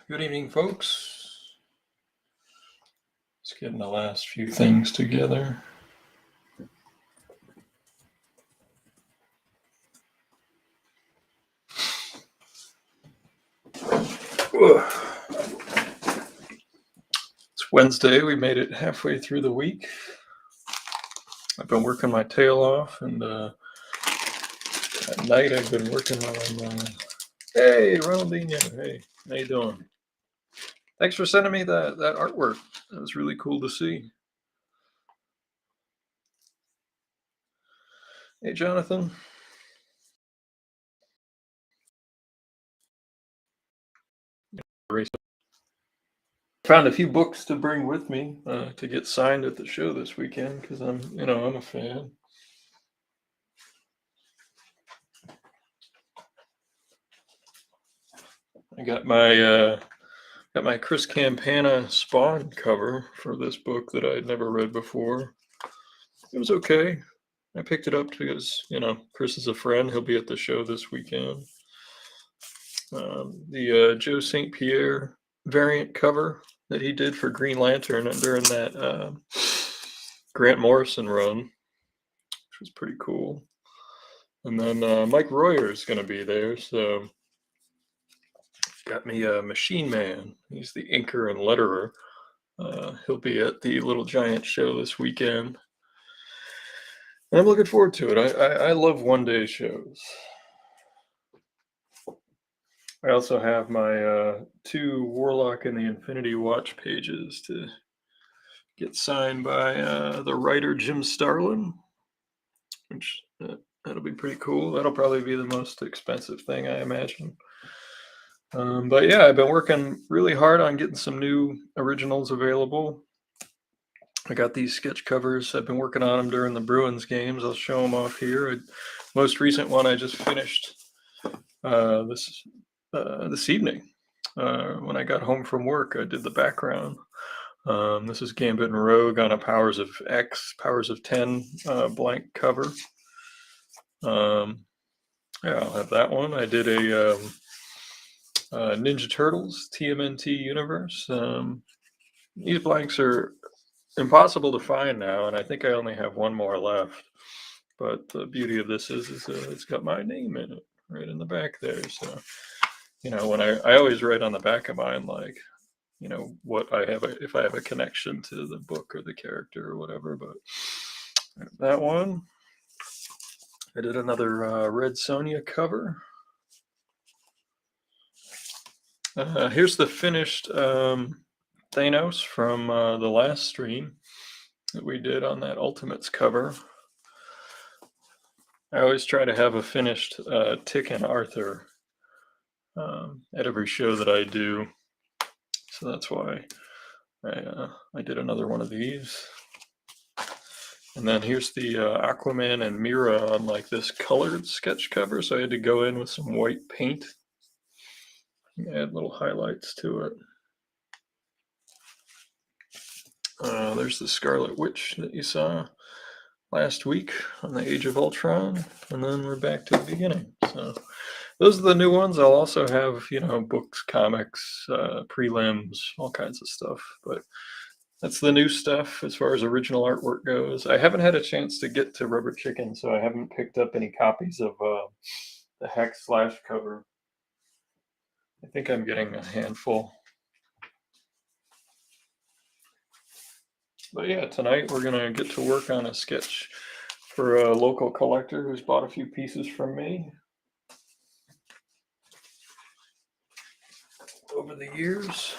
Good evening, folks. Just getting the last few things together. It's Wednesday. We made it halfway through the week. I've been working my tail off, and at night I've been working on. Hey, Ronaldinho. Hey, how you doing? Thanks for sending me that artwork. That was really cool to see. Hey, Jonathan. Found a few books to bring with me to get signed at the show this weekend because I'm a fan. I got my Chris Campana Spawn cover for this book that I'd never read before. It was okay. I picked it up because Chris is a friend. He'll be at the show this weekend. The Joe St. Pierre variant cover that he did for Green Lantern during that Grant Morrison run, which was pretty cool. And then Mike Royer is going to be there, so got me a Machine Man. He's the inker and letterer. He'll be at the Little Giant show this weekend. And I'm looking forward to it. I love one-day shows. I also have my 2 Warlock and the Infinity Watch pages to get signed by the writer Jim Starlin, which that'll be pretty cool. That'll probably be the most expensive thing, I imagine. But yeah, I've been working really hard on getting some new originals available. I got these sketch covers. I've been working on them during the Bruins games. I'll show them off here. Most recent one I just finished this evening. When I got home from work, I did the background. This is Gambit and Rogue on a Powers of X, Powers of 10 blank cover. Yeah, I'll have that one. I did a Ninja Turtles TMNT universe. These blanks are impossible to find now, and I think I only have one more left. But the beauty of this is it's got my name in it right in the back there. So, when I always write on the back of mine, like, what I have, if I have a connection to the book or the character or whatever. But that one, I did another Red Sonja cover. Here's the finished Thanos from the last stream that we did on that Ultimates cover. I always try to have a finished Tick and Arthur at every show that I do, so that's why I did another one of these. And then here's the Aquaman and Mira on like this colored sketch cover, so I had to go in with some white paint and add little highlights to it. There's the Scarlet Witch that you saw last week on the Age of Ultron, and then we're back to the beginning. So those are the new ones. I'll also have, books, comics, prelims, all kinds of stuff. But that's the new stuff as far as original artwork goes. I haven't had a chance to get to Rubber Chicken, so I haven't picked up any copies of the Hex Slash cover. I think I'm getting a handful. But yeah, tonight we're going to get to work on a sketch for a local collector who's bought a few pieces from me over the years.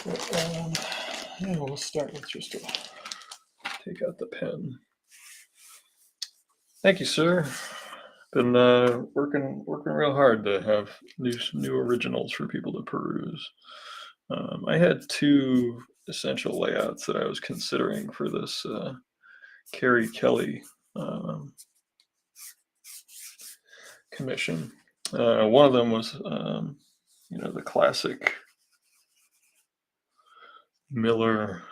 But, yeah, we'll start with just take out the pen. Thank you, sir. Been working real hard to have new originals for people to peruse. I had 2 essential layouts that I was considering for this Carrie Kelley commission. One of them was, the classic Miller.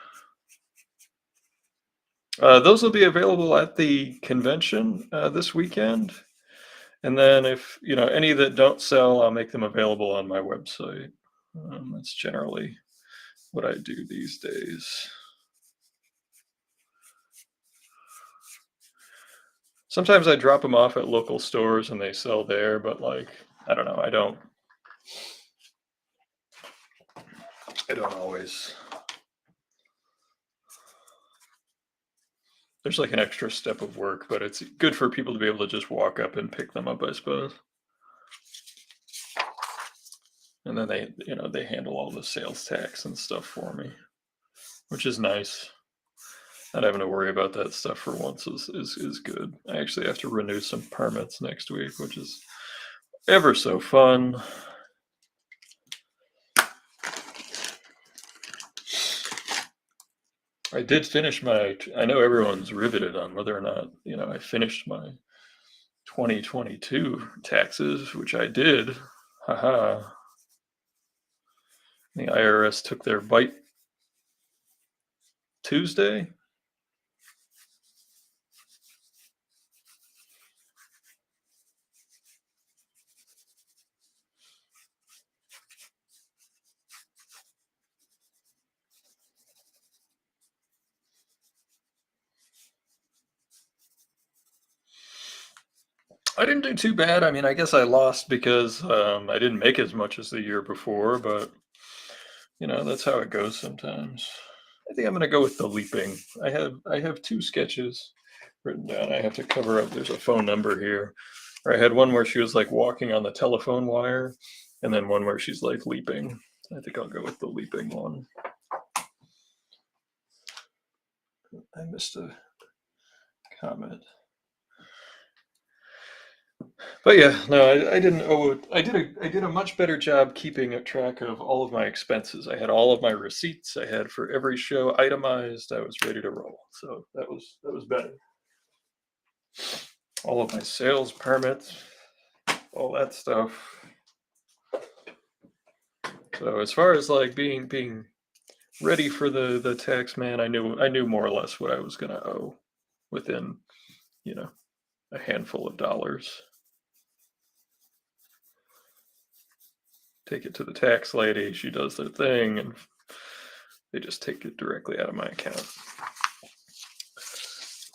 Those will be available at the convention this weekend. And then if, any that don't sell, I'll make them available on my website. That's generally what I do these days. Sometimes I drop them off at local stores and they sell there, but like, I don't know, I don't always. There's like an extra step of work, but it's good for people to be able to just walk up and pick them up, I suppose. And then they handle all the sales tax and stuff for me, which is nice. Not having to worry about that stuff for once is good. I actually have to renew some permits next week, which is ever so fun. I did finish I know everyone's riveted on whether or not, I finished my 2022 taxes, which I did. Haha. The IRS took their bite Tuesday. I didn't do too bad. I mean, I guess I lost because I didn't make as much as the year before, but that's how it goes sometimes. I think I'm gonna go with the leaping. I have two sketches written down. I have to cover up. There's a phone number here. Or I had one where she was like walking on the telephone wire, and then one where she's like leaping. I think I'll go with the leaping one. I missed a comment. But yeah, no, I didn't owe it. I did a much better job keeping a track of all of my expenses. I had all of my receipts. I had for every show itemized. I was ready to roll. So that was better. All of my sales permits, all that stuff. So as far as like being ready for the tax man, I knew more or less what I was gonna owe within, a handful of dollars. Take it to the tax lady, she does their thing, and they just take it directly out of my account.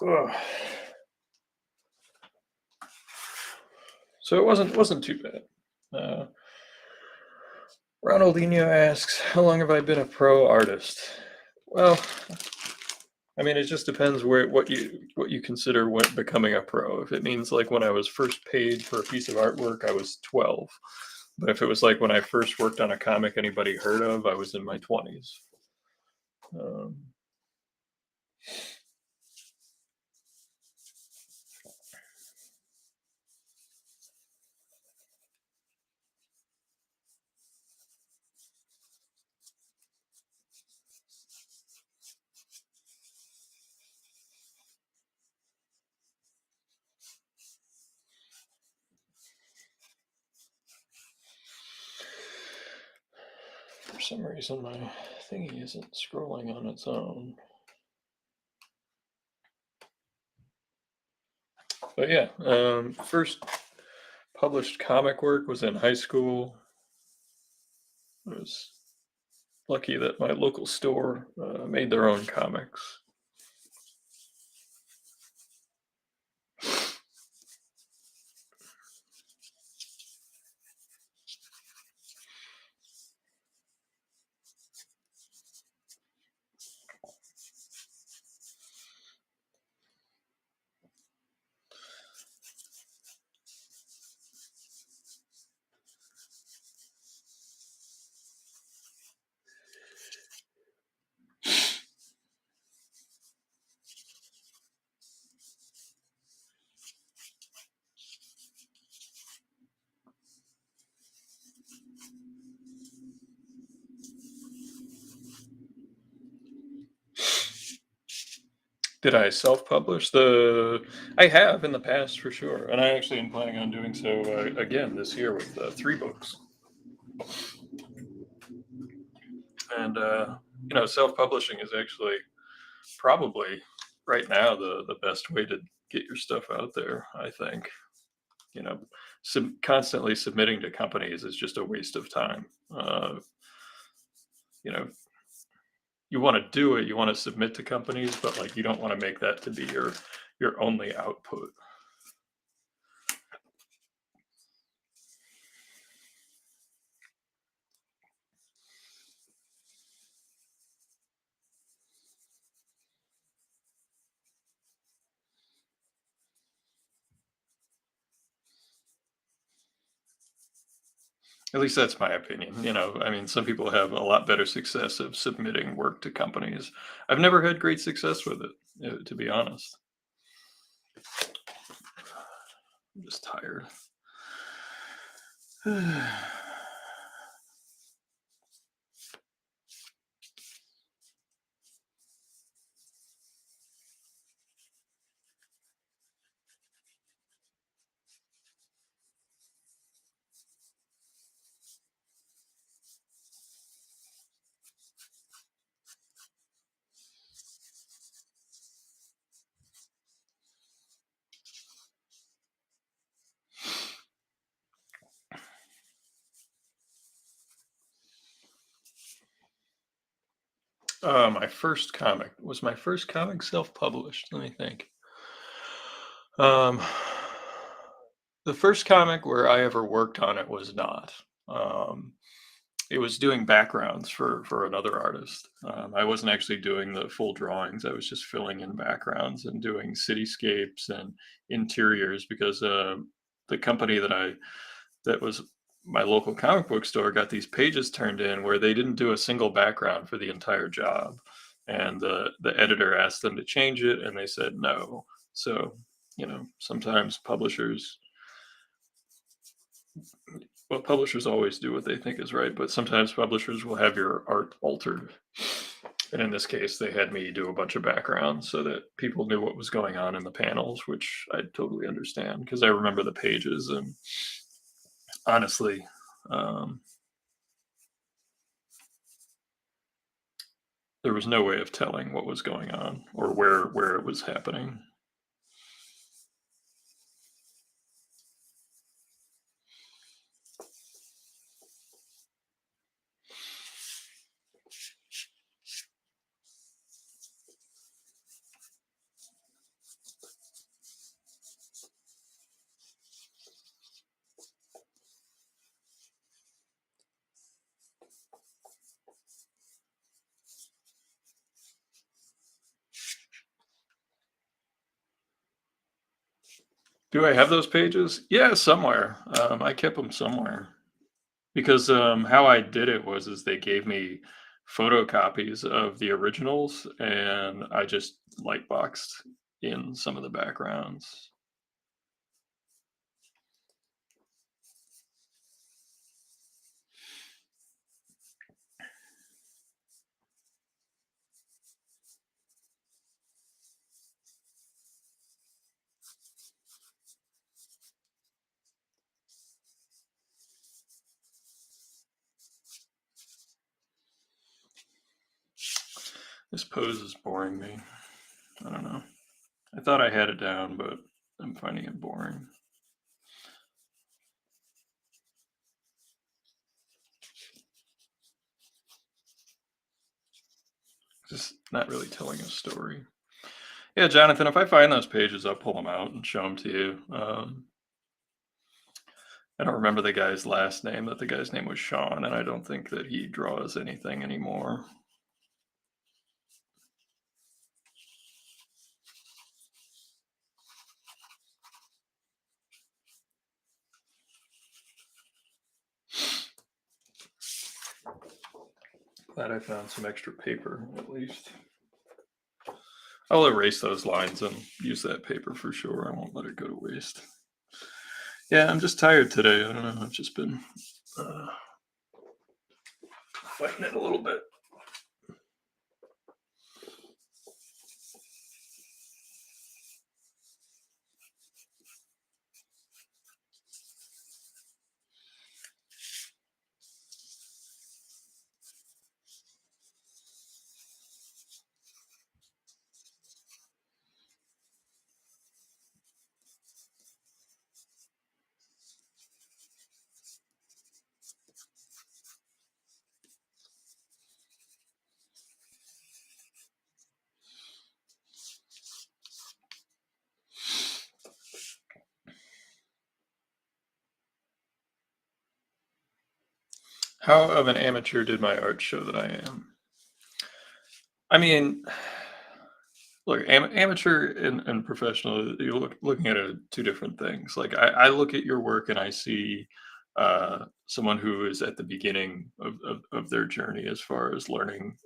Ugh. So it wasn't too bad. Ronaldinho asks, how long have I been a pro artist? Well, I mean, it just depends what you consider becoming a pro. If it means like when I was first paid for a piece of artwork, I was 12. But if it was like when I first worked on a comic anybody heard of, I was in my 20s. Um, for some reason, my thingy isn't scrolling on its own. But yeah, first published comic work was in high school. I was lucky that my local store made their own comics. Did I self-publish? I have in the past for sure, and I actually am planning on doing so again this year with 3 books. And self-publishing is actually probably right now the best way to get your stuff out there, I think. you know, constantly submitting to companies is just a waste of time. You know, you want to do it, you want to submit to companies, but like you don't want to make that to be your only output. At least that's my opinion. I mean, some people have a lot better success of submitting work to companies. I've never had great success with it, to be honest. I'm just tired. My first comic was my first comic self-published. Let me think. Um, the first comic where I ever worked on it was not. Um, it was doing backgrounds for another artist. I wasn't actually doing the full drawings. I was just filling in backgrounds and doing cityscapes and interiors because the company that was my local comic book store got these pages turned in where they didn't do a single background for the entire job, and the editor asked them to change it, and they said no. So sometimes publishers always do what they think is right, but sometimes publishers will have your art altered. And in this case, they had me do a bunch of backgrounds so that people knew what was going on in the panels, which I totally understand because I remember the pages. And honestly, um, there was no way of telling what was going on or where it was happening. Do I have those pages? Yeah, somewhere. I kept them somewhere because how I did it was is they gave me photocopies of the originals, and I just light boxed in some of the backgrounds. This pose is boring me. I don't know. I thought I had it down, but I'm finding it boring. Just not really telling a story. Yeah, Jonathan, if I find those pages, I'll pull them out and show them to you. I don't remember the guy's last name, but the guy's name was Sean, and I don't think that he draws anything anymore. Glad I found some extra paper, at least. I'll erase those lines and use that paper for sure. I won't let it go to waste. Yeah, I'm just tired today. I don't know. I've just been fighting it a little bit. How of an amateur did my art show that I am? I mean, look, amateur and professional, you're looking at it, two different things. Like I look at your work and I see someone who is at the beginning of their journey as far as learning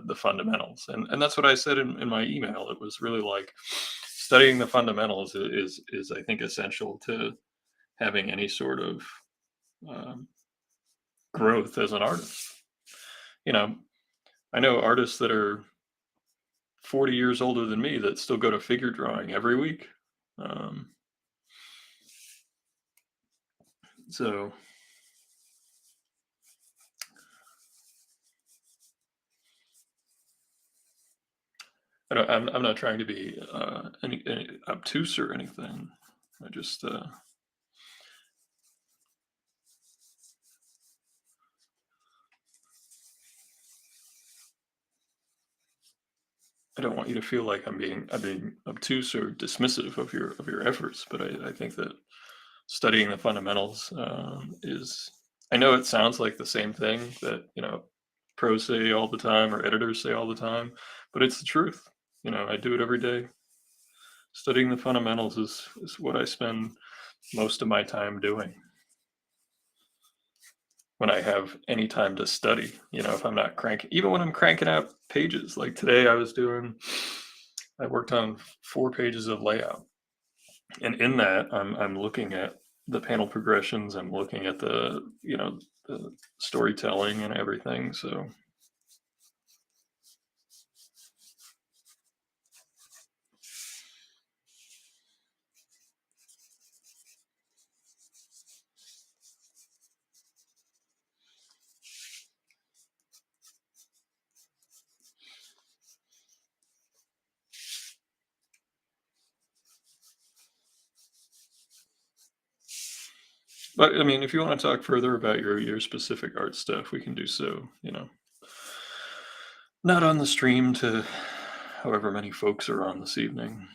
the fundamentals. And that's what I said in my email. It was really like studying the fundamentals is I think essential to having any sort of um, growth as an artist. You know, I know artists that are 40 years older than me that still go to figure drawing every week. Um, so I'm not trying to be any obtuse or anything. I just I don't want you to feel like I'm being obtuse or dismissive of your efforts. But I think that studying the fundamentals is. I know it sounds like the same thing that pros say all the time or editors say all the time, but it's the truth. I do it every day. Studying the fundamentals is what I spend most of my time doing when I have any time to study. If I'm not cranking, even when I'm cranking out pages, like today I worked on 4 pages of layout. And in that, I'm looking at the panel progressions. I'm looking at the storytelling and everything. So, but I mean, if you want to talk further about your specific art stuff, we can do so. Not on the stream to however many folks are on this evening.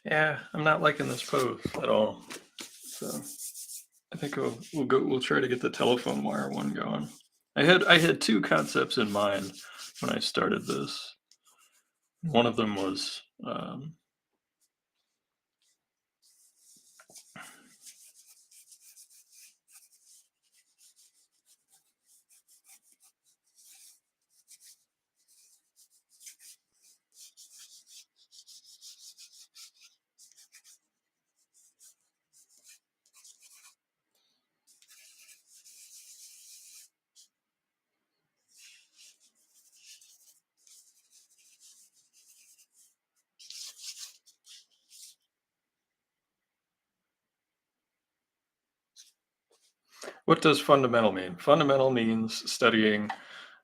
Yeah, I'm not liking this pose at all. So I think we'll try to get the telephone wire one going. I had two concepts in mind when I started this. One of them was what does fundamental mean? Fundamental means studying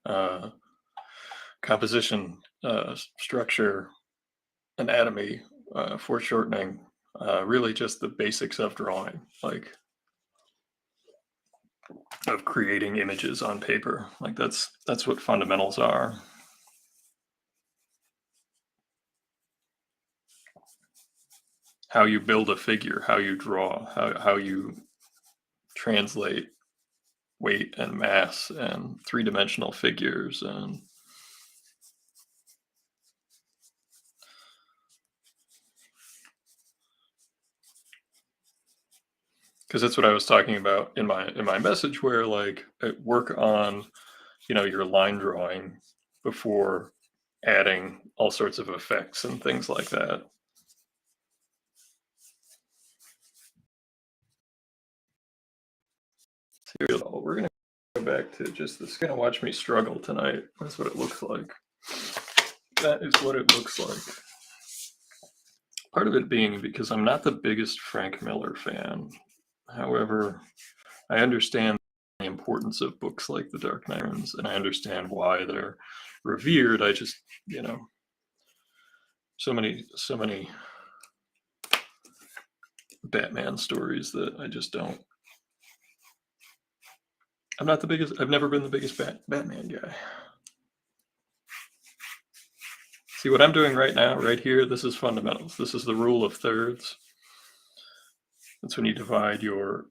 uh, composition, structure, anatomy, foreshortening, really just the basics of drawing, like of creating images on paper. Like that's what fundamentals are. How you build a figure, how you draw, how you translate weight and mass and three-dimensional figures, and because that's what I was talking about in my message, where like work on your line drawing before adding all sorts of effects and things like that. We're going to go back to just this. Going to watch me struggle tonight. That's what it looks like. That is what it looks like. Part of it being because I'm not the biggest Frank Miller fan. However, I understand the importance of books like The Dark Knight Returns, and I understand why they're revered. I just, so many Batman stories that I just don't. I'm not the biggest. I've never been the biggest Batman guy. See what I'm doing right now, right here? This is fundamentals. This is the rule of thirds. That's when you divide your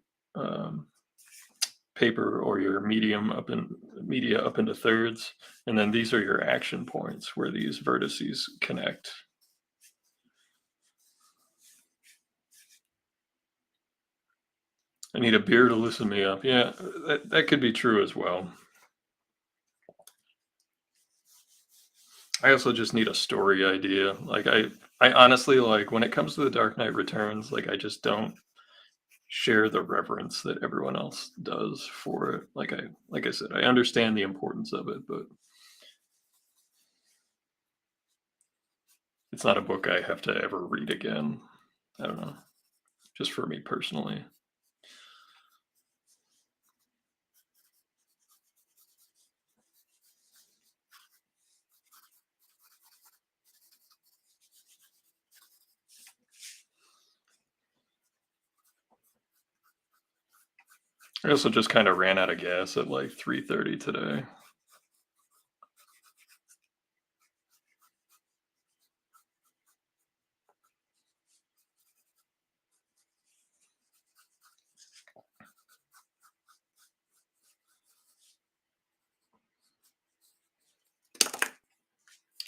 paper or your media up into thirds, and then these are your action points where these vertices connect. I need a beer to loosen me up. Yeah, that could be true as well. I also just need a story idea. Like I honestly, like when it comes to The Dark Knight Returns, like I just don't share the reverence that everyone else does for it. Like I said, I understand the importance of it, but it's not a book I have to ever read again. I don't know. Just for me personally. I also just kind of ran out of gas at like 3:30 today.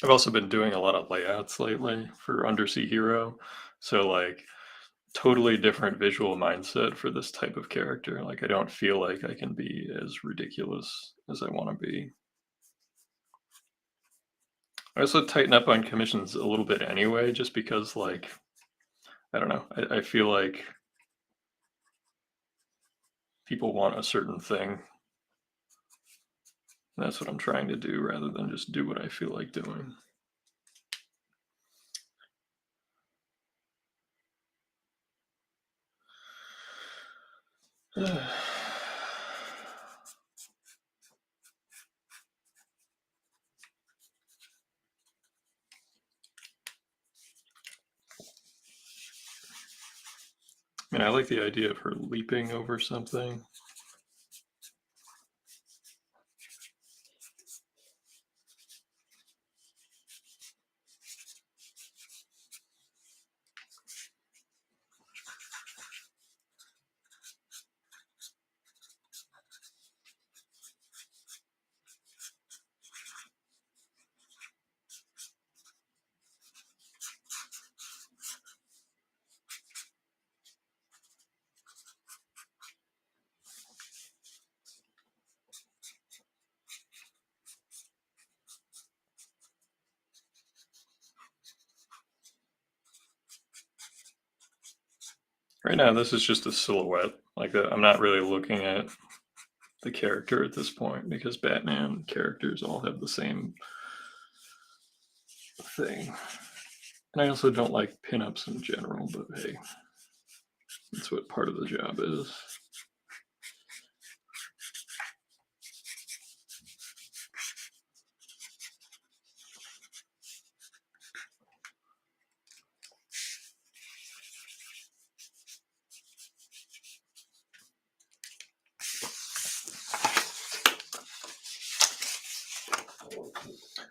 I've also been doing a lot of layouts lately for Undersea Hero. So like totally different visual mindset for this type of character. Like I don't feel like I can be as ridiculous as I want to be. I also tighten up on commissions a little bit anyway, just because like, I don't know. I feel like people want a certain thing. And that's what I'm trying to do rather than just do what I feel like doing. I mean, I like the idea of her leaping over something. Right now, this is just a silhouette. Like I'm not really looking at the character at this point because Batman characters all have the same thing. And I also don't like pinups in general, but hey, that's what part of the job is.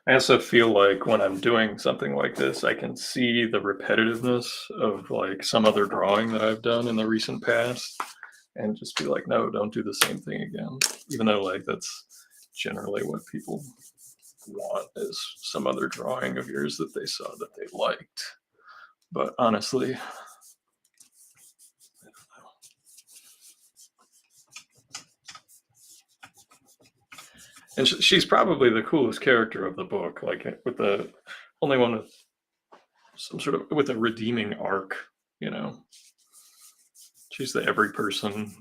I also feel like when I'm doing something like this, I can see the repetitiveness of like some other drawing that I've done in the recent past and just be like, no, don't do the same thing again. Even though like that's generally what people want is some other drawing of yours that they saw that they liked. But honestly, and she's probably the coolest character of the book, like with the only one with some sort of with a redeeming arc, you know. She's the every person.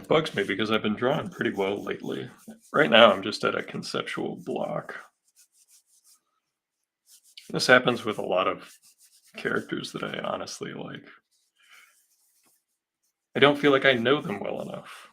It bugs me because I've been drawing pretty well lately. Right now, I'm just at a conceptual block. This happens with a lot of characters that I honestly like. I don't feel like I know them well enough.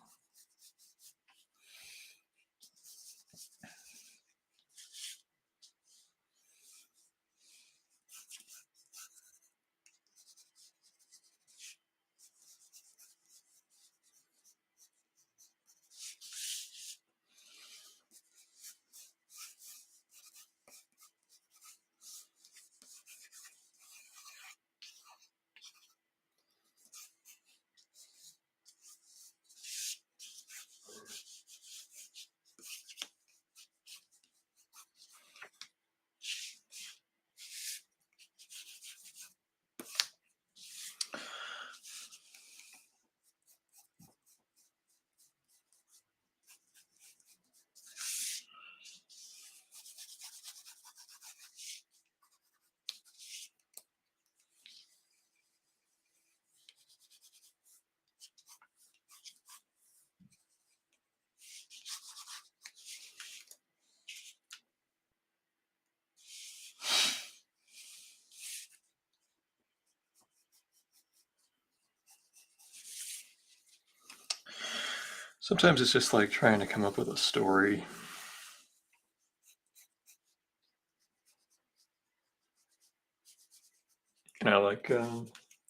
Sometimes it's just like trying to come up with a story.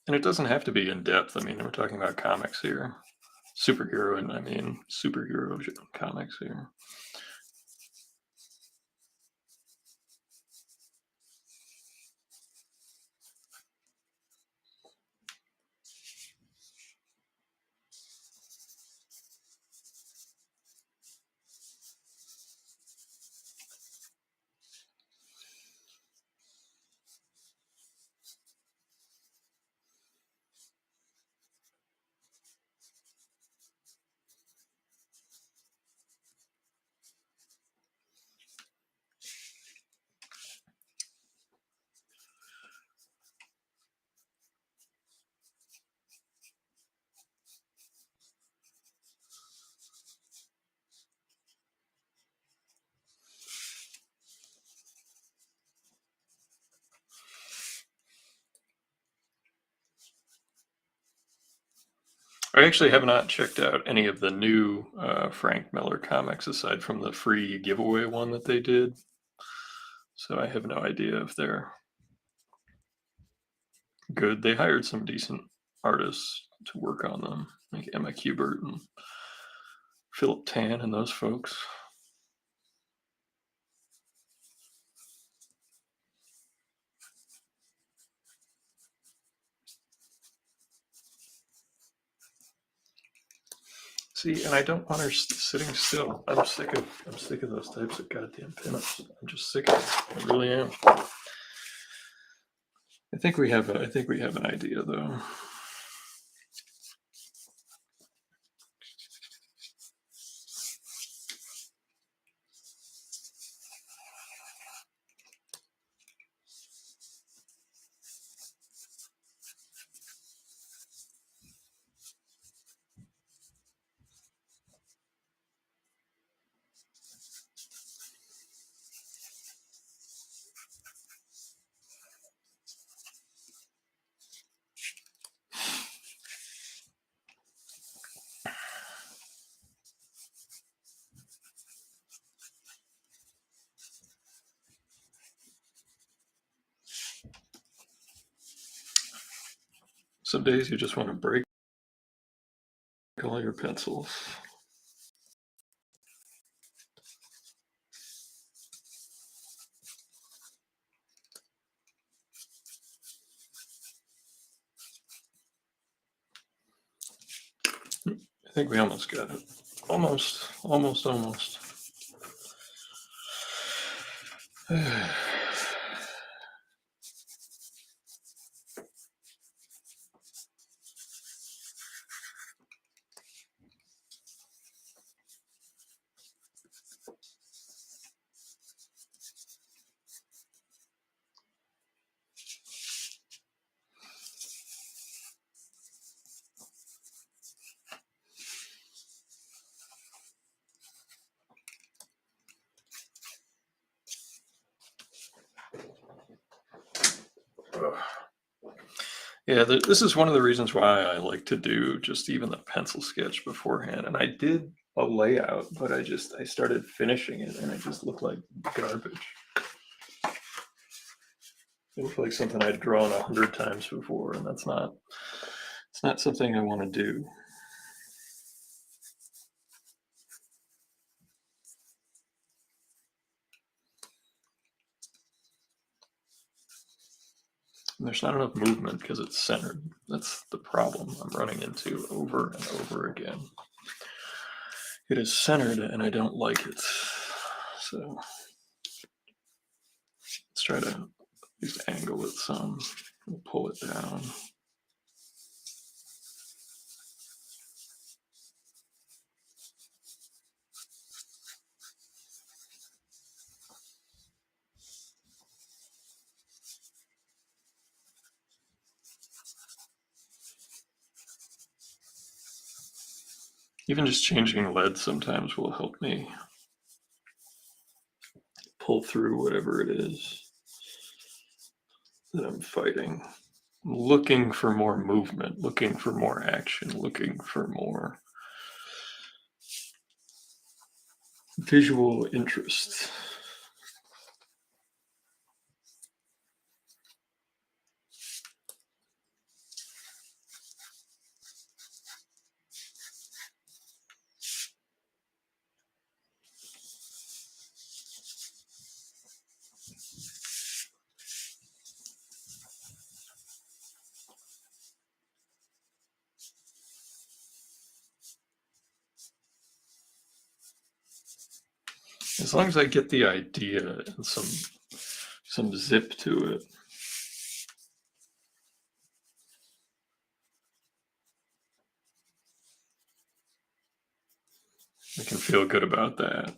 And it doesn't have to be in depth. I mean, we're talking about comics here, superhero comics here. I actually have not checked out any of the new Frank Miller comics aside from the free giveaway one that they did. So I have no idea if they're good. They hired some decent artists to work on them, like Emma Kubert and Philip Tan and those folks. See, and I don't want her sitting still. I'm sick of those types of goddamn pinups. I'm just sick of it. I really am. I think we have an idea though. Some days you just want to break all your pencils. I think we almost got it. Almost. Yeah, this is one of the reasons why I like to do just even the pencil sketch beforehand. And I did a layout, but I started finishing it and it just looked like garbage. It looked like something I'd drawn 100 times before, and it's not something I want to do. And there's not enough movement because it's centered. That's the problem I'm running into over and over again. It is centered and I don't like it. So let's try to at least angle it some. We'll pull it down. Even just changing lead sometimes will help me pull through whatever it is that I'm fighting. I'm looking for more movement, looking for more action, looking for more visual interest. As long as I get the idea and some zip to it. I can feel good about that.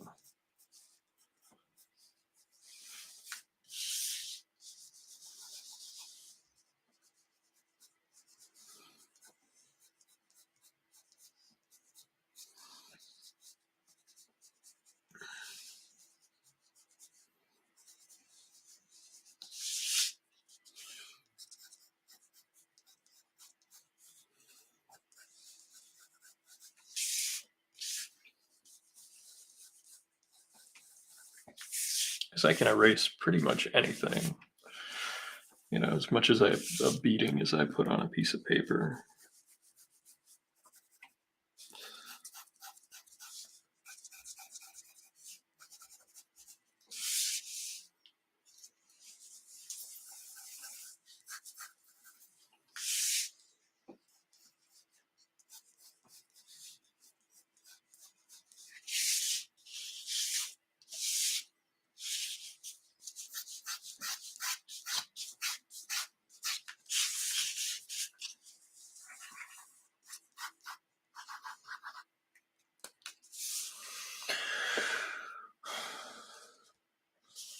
Because I can erase pretty much anything, as much as a beating as I put on a piece of paper.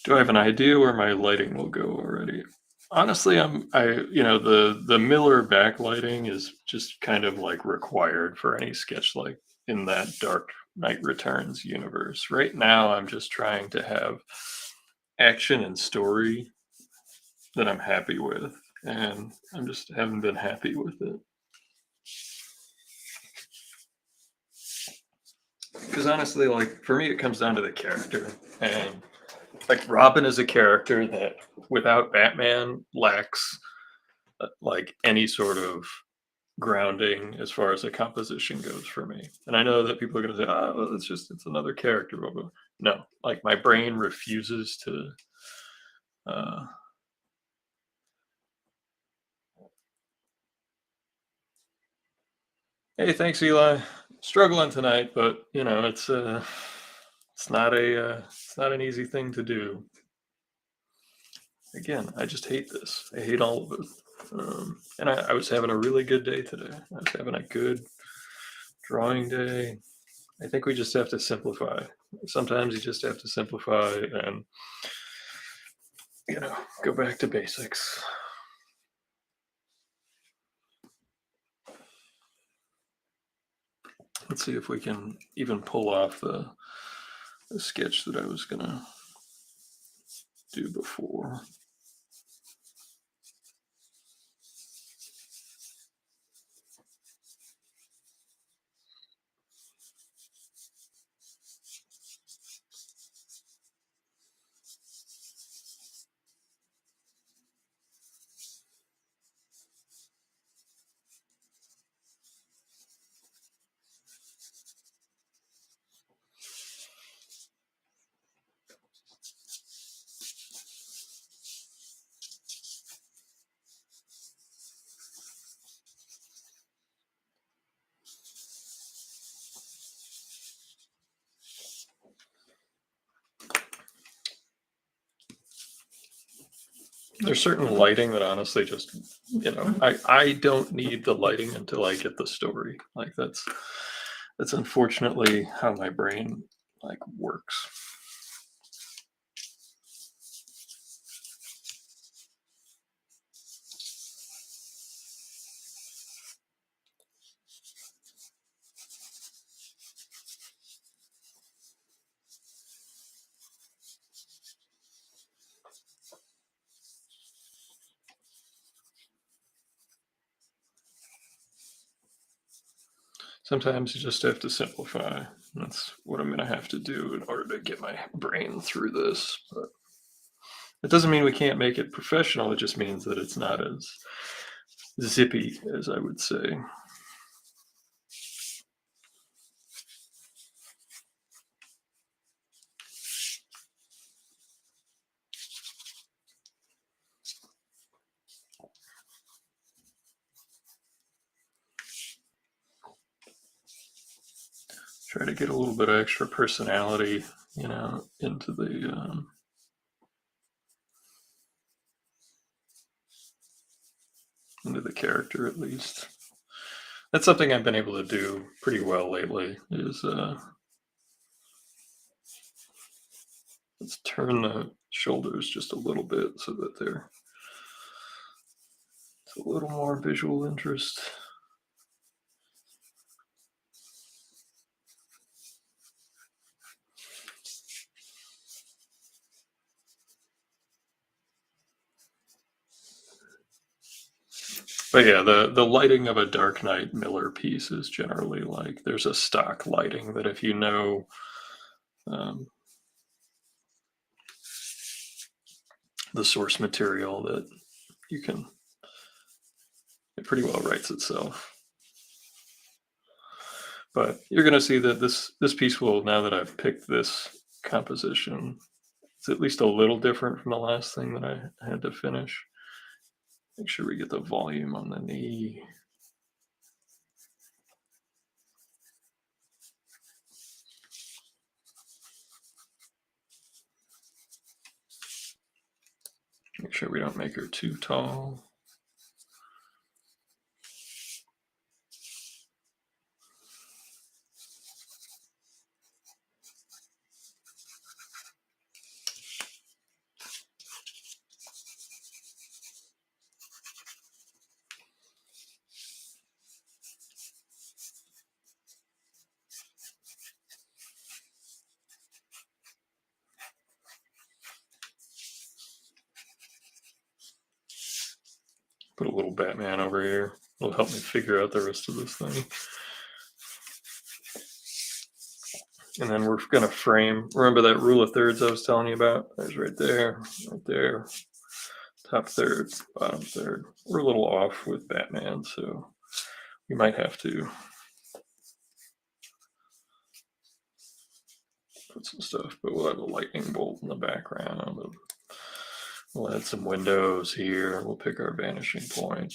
Do I have an idea where my lighting will go already? Honestly, the Miller backlighting is just kind of like required for any sketch like in that Dark Knight Returns universe. Right now, I'm just trying to have action and story that I'm happy with, and I just haven't been happy with it. Because honestly, like for me, it comes down to the character, and like Robin is a character that without Batman lacks like any sort of grounding as far as the composition goes for me. And I know that people are going to say, "Oh, well, it's another character." Blah, blah. No, like my brain refuses to. Uh, hey, thanks, Eli. Struggling tonight, but it's not an easy thing to do. Again, I just hate this. I hate all of it. And I was having a really good day today. I was having a good drawing day. I think we just have to simplify. Sometimes you just have to simplify and, go back to basics. Let's see if we can even pull off the sketch that I was going to do before. There's certain lighting that honestly just, I don't need the lighting until I get the story. Like that's unfortunately how my brain like works. Sometimes you just have to simplify. That's what I'm going to have to do in order to get my brain through this. But it doesn't mean we can't make it professional. It just means that it's not as zippy as I would say. Try to get a little bit of extra personality, into the character at least. That's something I've been able to do pretty well lately. Is let's turn the shoulders just a little bit so that it's a little more visual interest. But yeah, the lighting of a Dark Knight Miller piece is generally like there's a stock lighting that if you know the source material that you can, it pretty well writes itself. But you're going to see that this piece will, now that I've picked this composition, it's at least a little different from the last thing that I had to finish. Make sure we get the volume on the knee. Make sure we don't make her too tall. Put a little Batman over here. It'll help me figure out the rest of this thing. And then we're going to frame. Remember that rule of thirds I was telling you about? There's right there, top third, bottom third. We're a little off with Batman, so we might have to put some stuff, but we'll have a lightning bolt in the background. We'll add some windows here. We'll pick our vanishing point.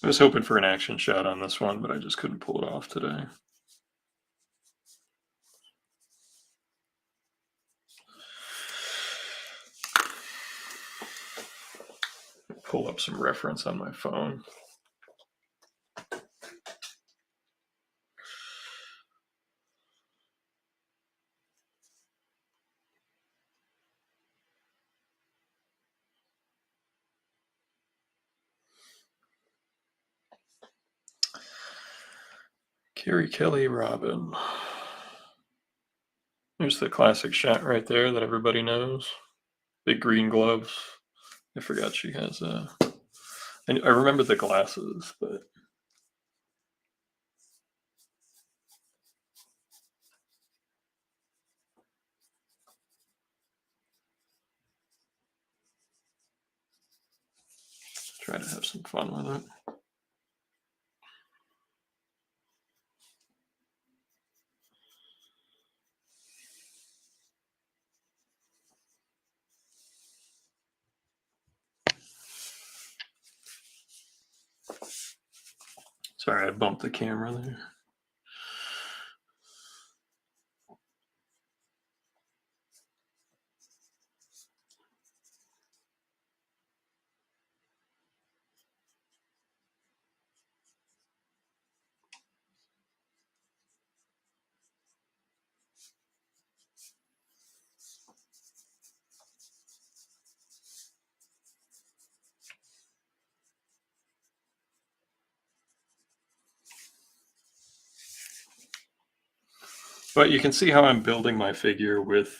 I was hoping for an action shot on this one, but I just couldn't pull it off today. Pull up some reference on my phone. Carrie Kelley, Robin. There's the classic shot right there that everybody knows. Big green gloves. I forgot she has I remember the glasses, but try to have some fun with it. Sorry, I bumped the camera there. But you can see how I'm building my figure with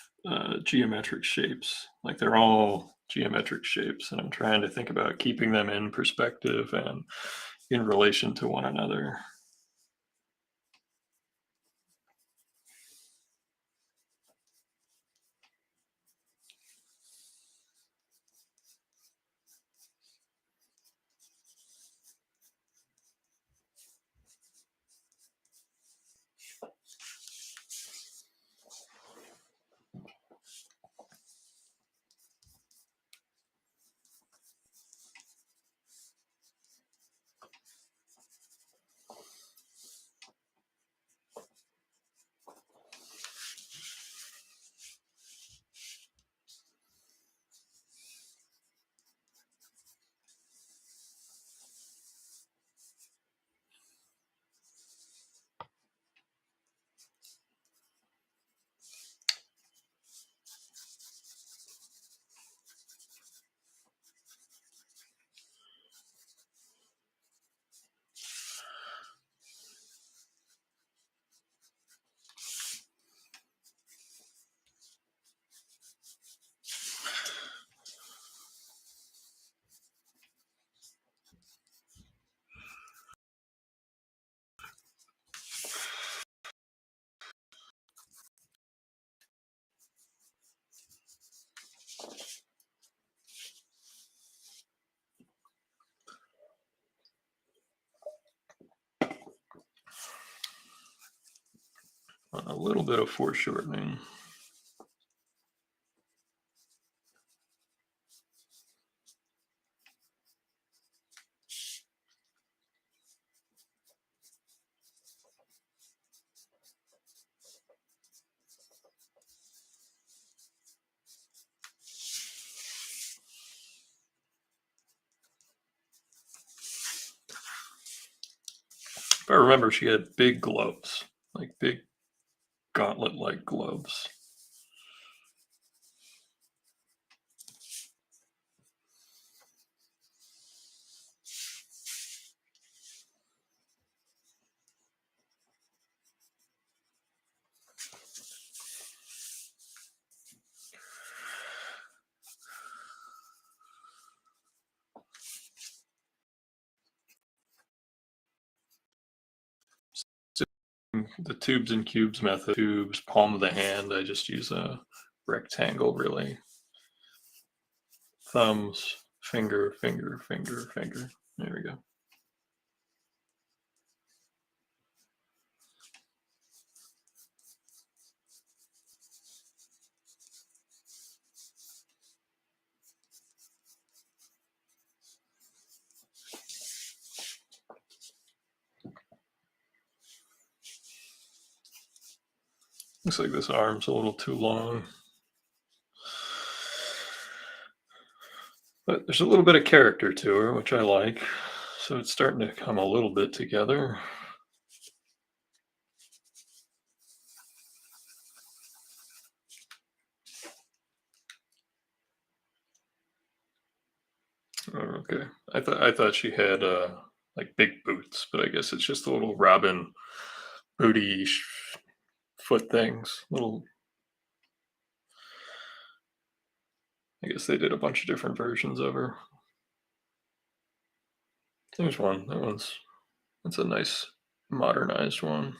geometric shapes. Like they're all geometric shapes, and I'm trying to think about keeping them in perspective and in relation to one another. A little bit of foreshortening. If I remember, she had big gloves, like big gauntlet-like gloves. The tubes and cubes method, tubes, palm of the hand, I just use a rectangle really. Thumbs, finger, finger, finger, finger. There we go. Looks like this arm's a little too long. But there's a little bit of character to her, which I like. So it's starting to come a little bit together. Oh, okay. I thought she had like big boots, but I guess it's just the little robin booty foot things. Little. I guess they did a bunch of different versions of her. There's one. That's a nice modernized one.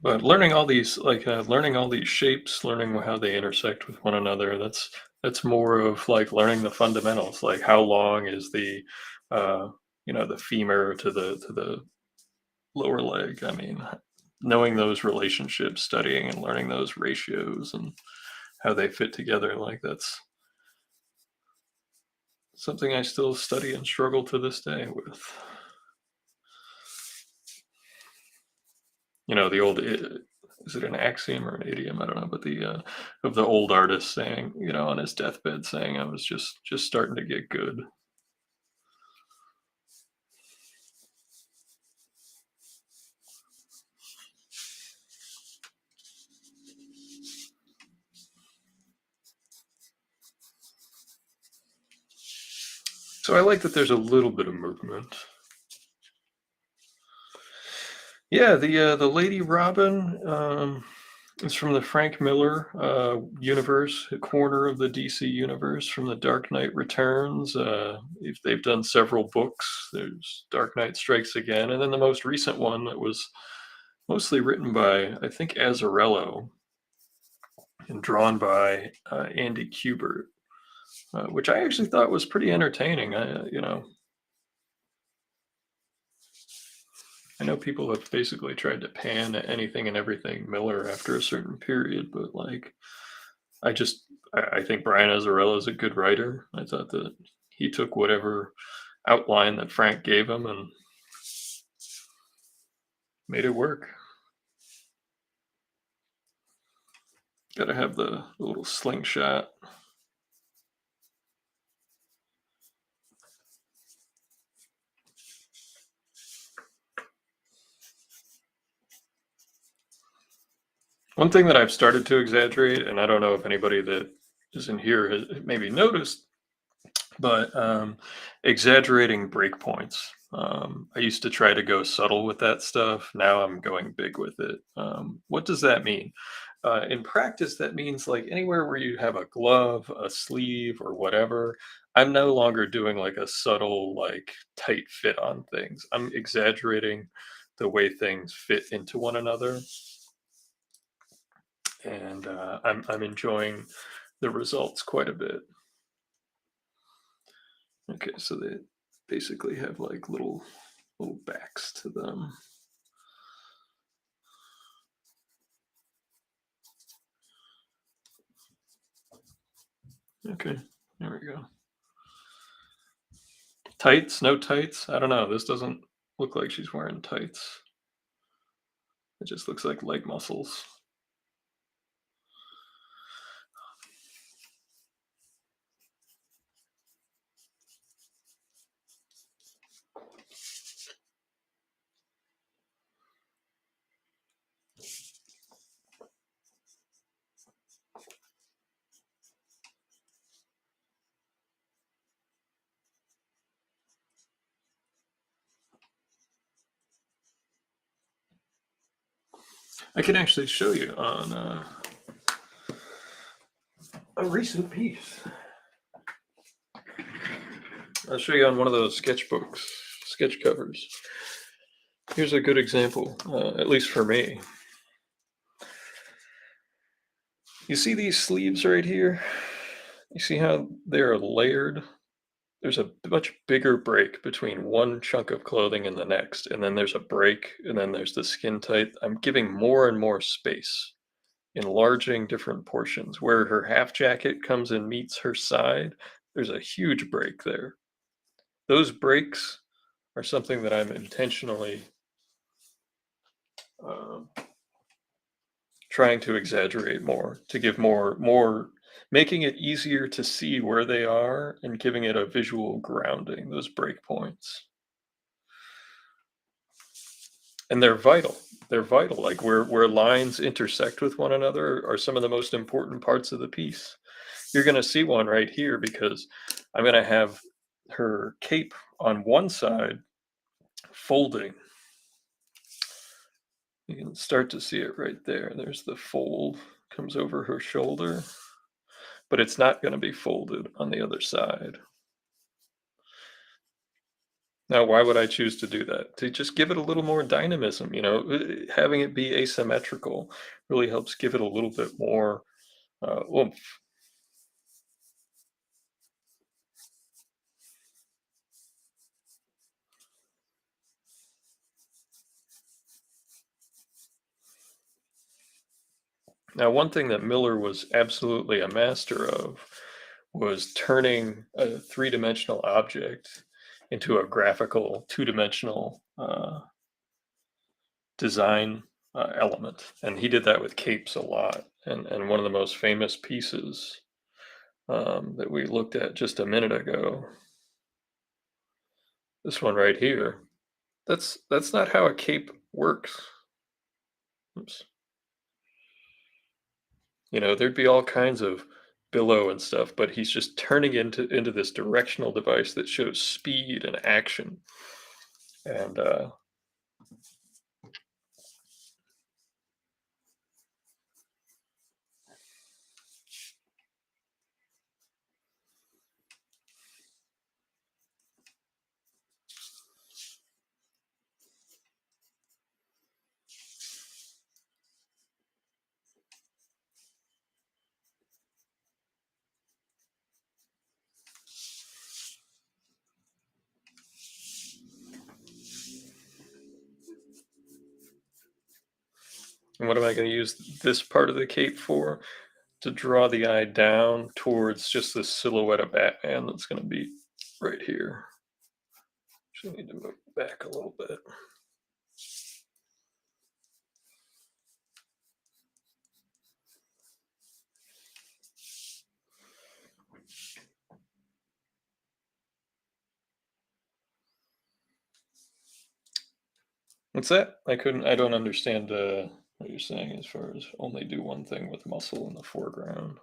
But learning all these, learning all these shapes, learning how they intersect with one another, That's more of like learning the fundamentals, like how long is the, uh, the femur to the lower leg. I mean, knowing those relationships, studying and learning those ratios and how they fit together, like that's something I still study and struggle to this day with. The old is it an axiom or an idiom? I don't know, but the of the old artist saying, on his deathbed, saying, "I was just starting to get good." So I like that there's a little bit of movement. Yeah, the Lady Robin is from the Frank Miller universe, a corner of the DC universe from the Dark Knight Returns. If they've done several books. There's Dark Knight Strikes Again, and then the most recent one that was mostly written by, I think, Azzarello and drawn by Andy Kubert, which I actually thought was pretty entertaining. I know people have basically tried to pan anything and everything Miller after a certain period, but like I think Brian Azzarello is a good writer. I thought that he took whatever outline that Frank gave him and made it work. Got to have the little slingshot. One thing that I've started to exaggerate, and I don't know if anybody that is in here has maybe noticed, but exaggerating breakpoints. I used to try to go subtle with that stuff. Now I'm going big with it. What does that mean? In practice, that means like anywhere where you have a glove, a sleeve, or whatever, I'm no longer doing like a subtle, like tight fit on things. I'm exaggerating the way things fit into one another, and I'm enjoying the results quite a bit. Okay, so they basically have like little backs to them. Okay, there we go. Tights? No tights? I don't know. This doesn't look like she's wearing tights. It just looks like leg muscles. I can actually show you on a recent piece. I'll show you on one of those sketchbooks, sketch covers. Here's a good example, at least for me. You see these sleeves right here? You see how they're layered? There's a much bigger break between one chunk of clothing and the next, and then there's a break, and then there's the skin tight. I'm giving more and more space, enlarging different portions. Where her half jacket comes and meets her side, there's a huge break there. Those breaks are something that I'm intentionally um, trying to exaggerate more, to give more, making it easier to see where they are and giving it a visual grounding, those breakpoints. And they're vital. They're vital. Like where lines intersect with one another are some of the most important parts of the piece. You're going to see one right here because I'm going to have her cape on one side folding. You can start to see it right there. There's the fold, comes over her shoulder, but it's not going to be folded on the other side. Now, why would I choose to do that? To just give it a little more dynamism, having it be asymmetrical really helps give it a little bit more oomph. Now, one thing that Miller was absolutely a master of was turning a three-dimensional object into a graphical two-dimensional design element, and he did that with capes a lot. And one of the most famous pieces that we looked at just a minute ago, this one right here, that's not how a cape works. Oops. You know, there'd be all kinds of billow and stuff, but he's just turning into this directional device that shows speed and action. And what am I going to use this part of the cape for? To draw the eye down towards just the silhouette of Batman that's going to be right here. Actually, need to move back a little bit. What's that? I don't understand what you're saying as far as only do one thing with muscle in the foreground.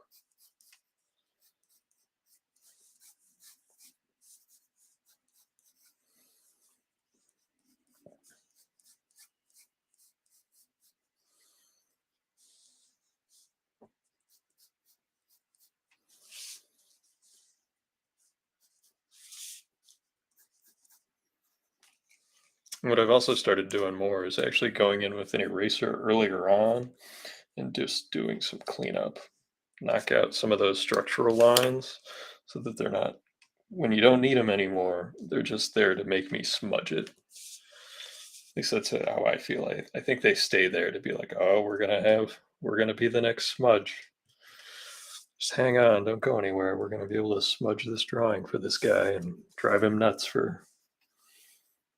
What I've also started doing more is actually going in with an eraser earlier on and just doing some cleanup. Knock out some of those structural lines so that they're not, when you don't need them anymore, they're just there to make me smudge it. At least that's how I feel. I think they stay there to be like, oh, we're gonna be the next smudge. Just hang on, don't go anywhere. We're gonna be able to smudge this drawing for this guy and drive him nuts for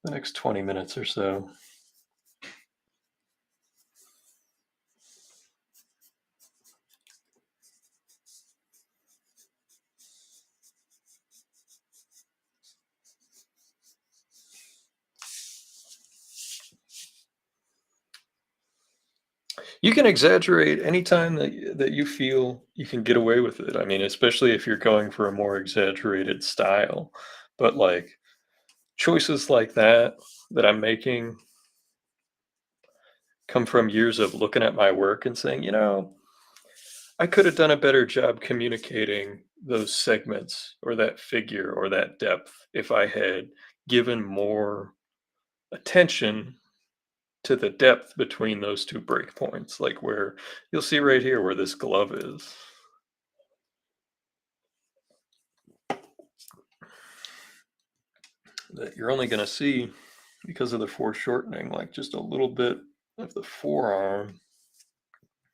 the next 20 minutes or so. You can exaggerate anytime that you feel you can get away with it. I mean, especially if you're going for a more exaggerated style. But like choices like that I'm making come from years of looking at my work and saying, you know, I could have done a better job communicating those segments or that figure or that depth if I had given more attention to the depth between those two breakpoints, like where you'll see right here where this glove is. That you're only going to see because of the foreshortening, like just a little bit of the forearm,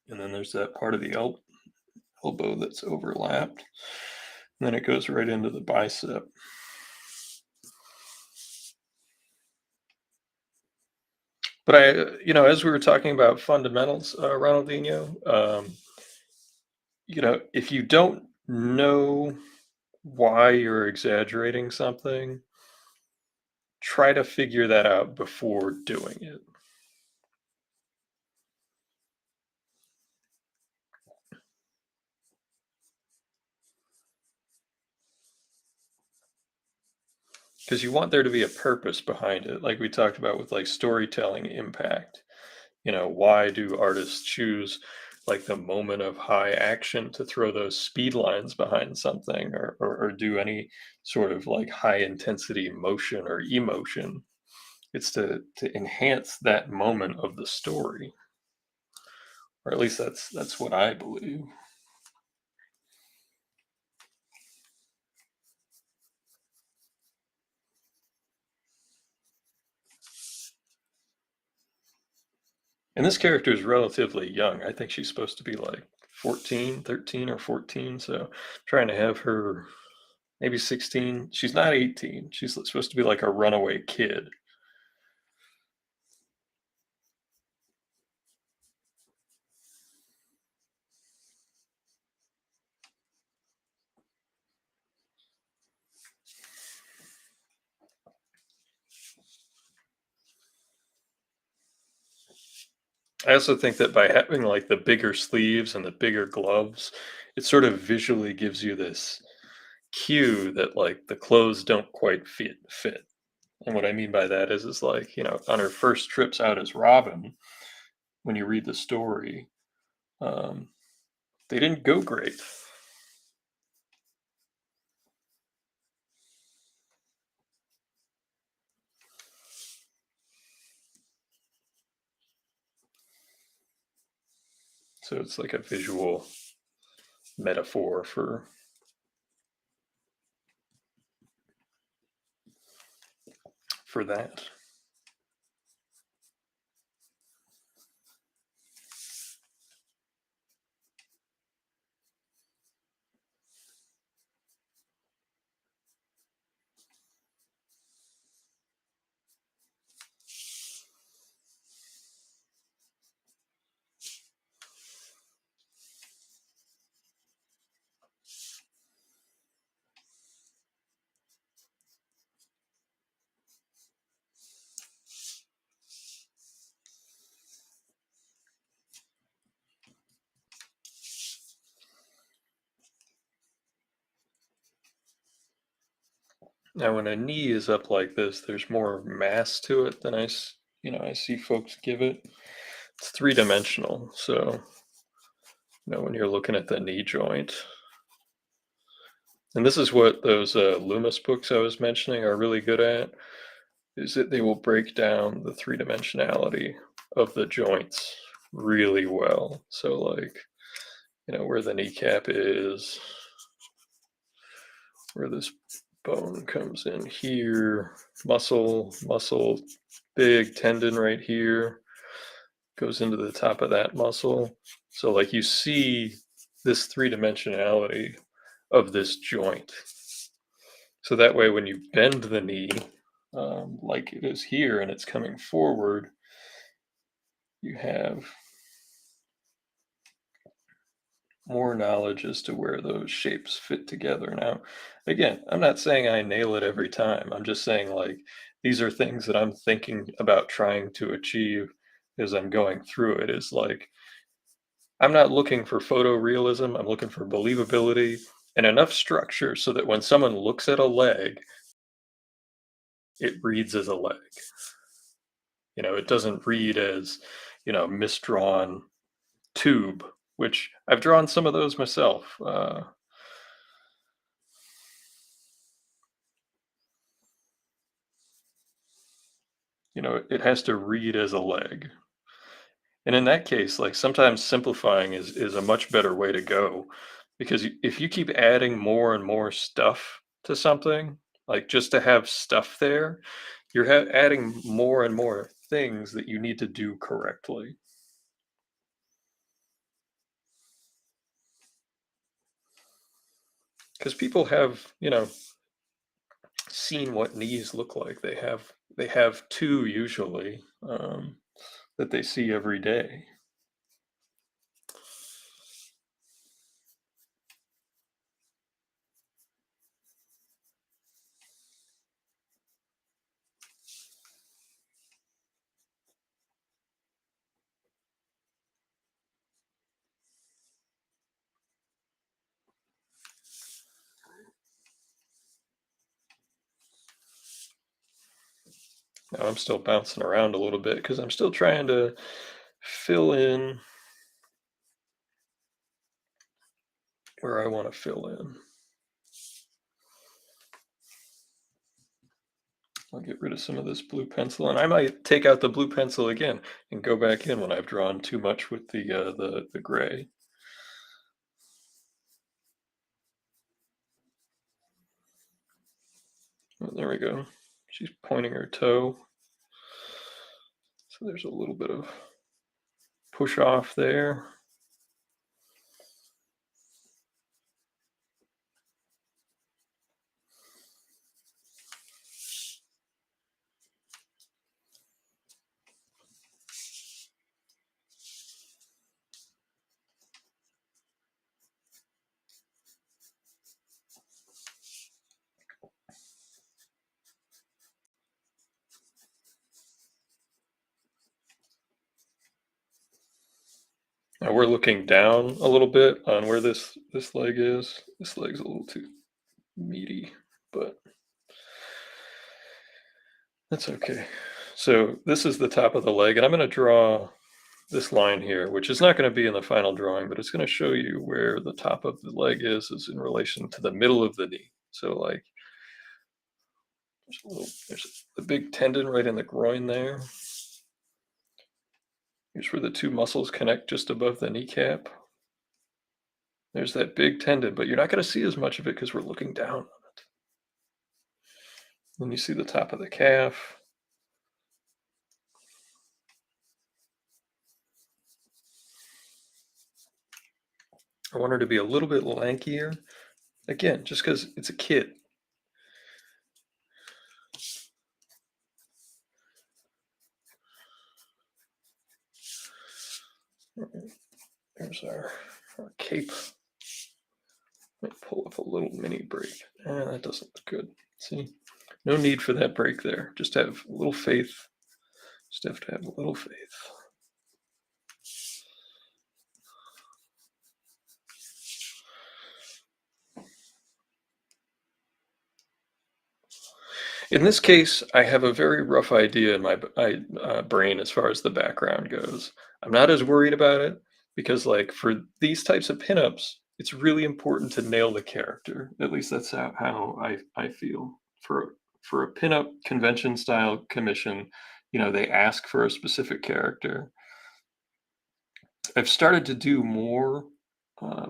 and then there's that part of the elbow that's overlapped, and then it goes right into the bicep. But as we were talking about fundamentals, Ronaldinho, if you don't know why you're exaggerating something, try to figure that out before doing it. Because you want there to be a purpose behind it, like we talked about with like storytelling impact. Why do artists choose like the moment of high action to throw those speed lines behind something or do any sort of like high intensity motion or emotion? It's to enhance that moment of the story, or at least that's what I believe. And this character is relatively young. I think she's supposed to be like 14, 13 or 14. So trying to have her maybe 16. She's not 18. She's supposed to be like a runaway kid. I also think that by having like the bigger sleeves and the bigger gloves, it sort of visually gives you this cue that like the clothes don't quite fit. And what I mean by that is like, on her first trips out as Robin, when you read the story, um, they didn't go great. So it's like a visual metaphor for that. Now, when a knee is up like this, there's more mass to it than I see folks give it. It's three-dimensional, so when you're looking at the knee joint, and this is what those Loomis books I was mentioning are really good at, is that they will break down the three-dimensionality of the joints really well. So, like, where the kneecap is, where this bone comes in here, muscle, big tendon right here, goes into the top of that muscle. So like you see this three-dimensionality of this joint. So that way when you bend the knee, like it is here and it's coming forward, you have more knowledge as to where those shapes fit together. Now, again, I'm not saying I nail it every time. I'm just saying like these are things that I'm thinking about trying to achieve as I'm going through it. Is like I'm not looking for photorealism. I'm looking for believability and enough structure so that when someone looks at a leg, it reads as a leg. It doesn't read as, misdrawn tube, which I've drawn some of those myself. It has to read as a leg. And in that case, like sometimes simplifying is a much better way to go because if you keep adding more and more stuff to something, like just to have stuff there, you're adding more and more things that you need to do correctly. Because people have, seen what knees look like. They have two usually that they see every day. Now I'm still bouncing around a little bit because I'm still trying to fill in where I want to fill in. I'll get rid of some of this blue pencil, and I might take out the blue pencil again and go back in when I've drawn too much with the gray. Oh, there we go. She's pointing her toe, so there's a little bit of push off there. Now we're looking down a little bit on where this leg is. This leg's a little too meaty, but that's okay. So this is the top of the leg, and I'm going to draw this line here, which is not going to be in the final drawing, but it's going to show you where the top of the leg is in relation to the middle of the knee. So like there's the big tendon right in the groin there. Here's where the two muscles connect just above the kneecap. There's that big tendon, but you're not going to see as much of it because we're looking down on it. Then you see the top of the calf. I want her to be a little bit lankier. Again, just because it's a kid. There's our cape. Let me pull up a little mini break. That doesn't look good. See? No need for that break there. Just have a little faith. Just have to have a little faith. In this case, I have a very rough idea in my brain as far as the background goes. I'm not as worried about it because, like, for these types of pinups, it's really important to nail the character. At least that's how I feel. For a pinup convention style commission, they ask for a specific character. I've started to do more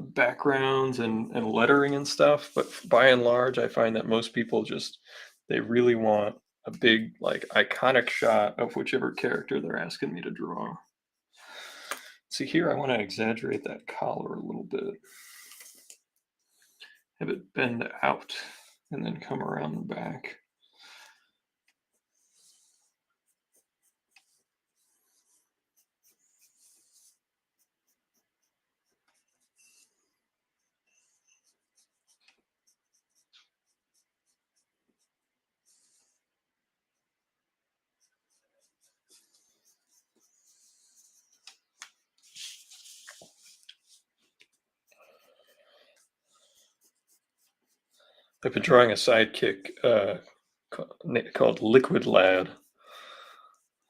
backgrounds and lettering and stuff, but by and large, I find that most people they really want a big, like, iconic shot of whichever character they're asking me to draw. See here, I want to exaggerate that collar a little bit. Have it bend out and then come around the back. I've been drawing a sidekick called Liquid Lad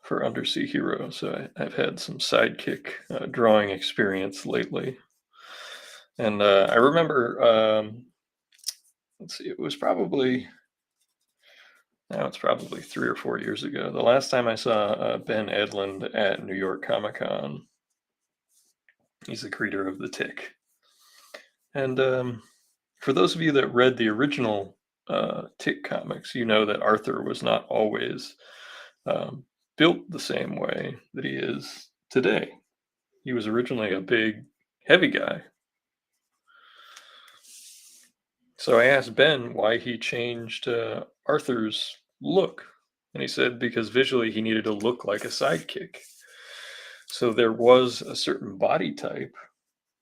for Undersea Hero, so I've had some sidekick drawing experience lately. And I remember, let's see, now it's probably 3 or 4 years ago. The last time I saw Ben Edlund at New York Comic-Con. He's the creator of the Tick. And for those of you that read the original Tick comics, you know that Arthur was not always built the same way that he is today. He was originally a big, heavy guy. So I asked Ben why he changed Arthur's look. And he said because visually he needed to look like a sidekick. So there was a certain body type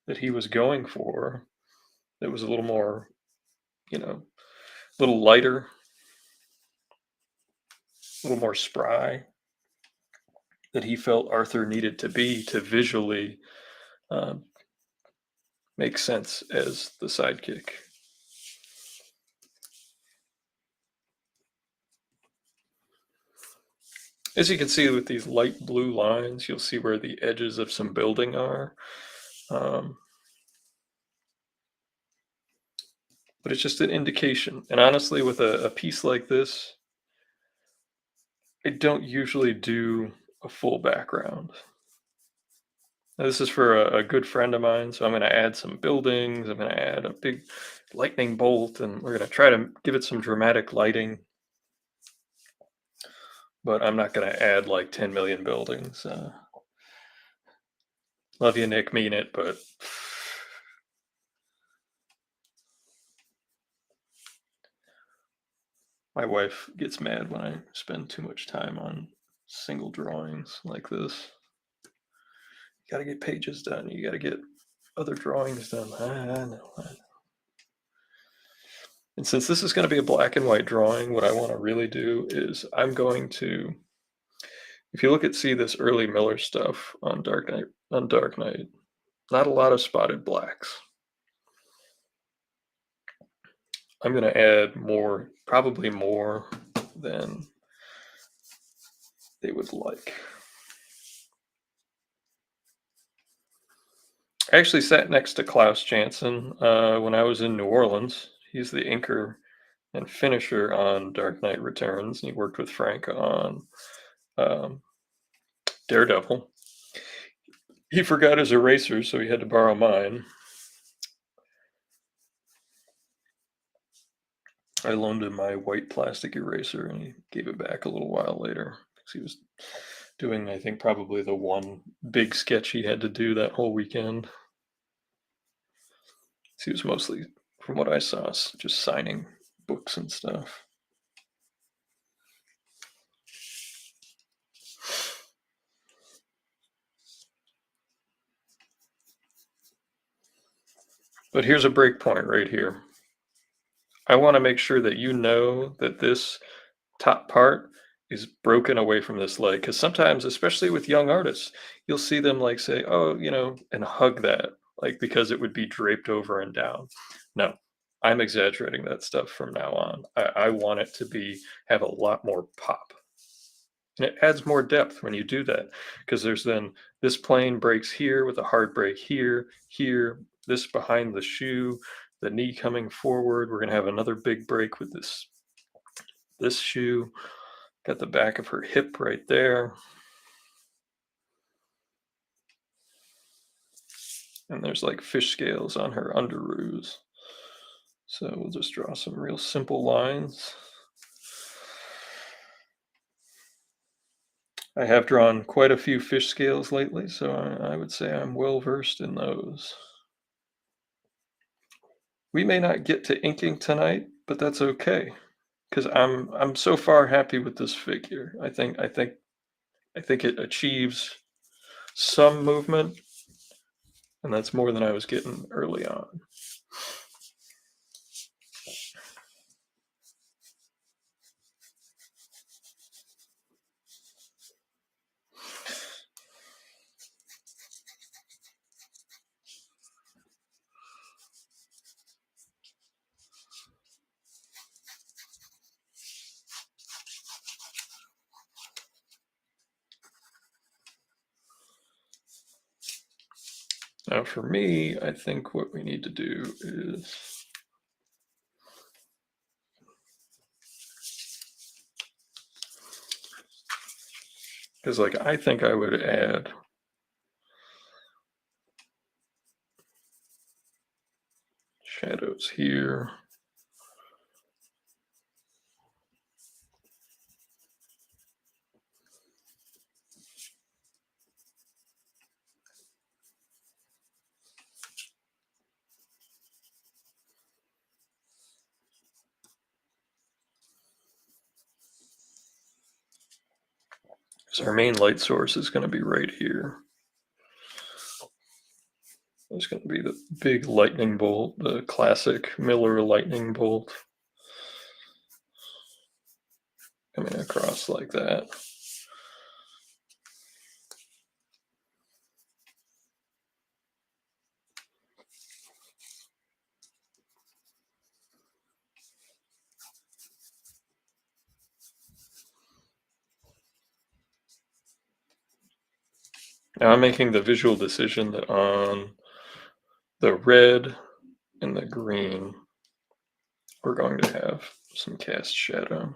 that he was going for that was a little more, a little lighter, a little more spry, that he felt Arthur needed to be to visually make sense as the sidekick. As you can see with these light blue lines, you'll see where the edges of some building are. But it's just an indication. And honestly, with a piece like this, I don't usually do a full background. Now, this is for a good friend of mine, so I'm going to add some buildings. I'm going to add a big lightning bolt, and we're going to try to give it some dramatic lighting. But I'm not going to add like 10 million buildings. Love you, Nick, mean it, but my wife gets mad when I spend too much time on single drawings like this. You gotta get pages done. You gotta get other drawings done. I know. And since this is going to be a black and white drawing, what I want to really do is I'm going to, if you look at see this early Miller stuff on Dark Knight, not a lot of spotted blacks. I'm going to add more, probably more than they would like. I actually sat next to Klaus Jansen when I was in New Orleans. He's the inker and finisher on Dark Knight Returns, and he worked with Frank on Daredevil. He forgot his eraser, so he had to borrow mine. I loaned him my white plastic eraser, and he gave it back a little while later because he was doing, I think, probably the one big sketch he had to do that whole weekend. So he was mostly, from what I saw, just signing books and stuff. But here's a break point right here. I want to make sure that you know that this top part is broken away from this leg, because sometimes, especially with young artists, you'll see them like say, oh, and hug that, like because it would be draped over and down. No, I'm exaggerating that stuff from now on. I want it to have a lot more pop. And it adds more depth when you do that, because there's then this plane breaks here with a hard break here, this behind the shoe, the knee coming forward. We're going to have another big break with this shoe. Got the back of her hip right there. And there's like fish scales on her underoos. So we'll just draw some real simple lines. I have drawn quite a few fish scales lately, so I would say I'm well versed in those. We may not get to inking tonight, but that's okay, because I'm so far happy with this figure. I think it achieves some movement, and that's more than I was getting early on. Now for me, I think what we need to do is because like I think I would add shadows here. So our main light source is going to be right here. It's going to be the big lightning bolt, the classic Miller lightning bolt, coming across like that. Now I'm making the visual decision that on the red and the green, we're going to have some cast shadow.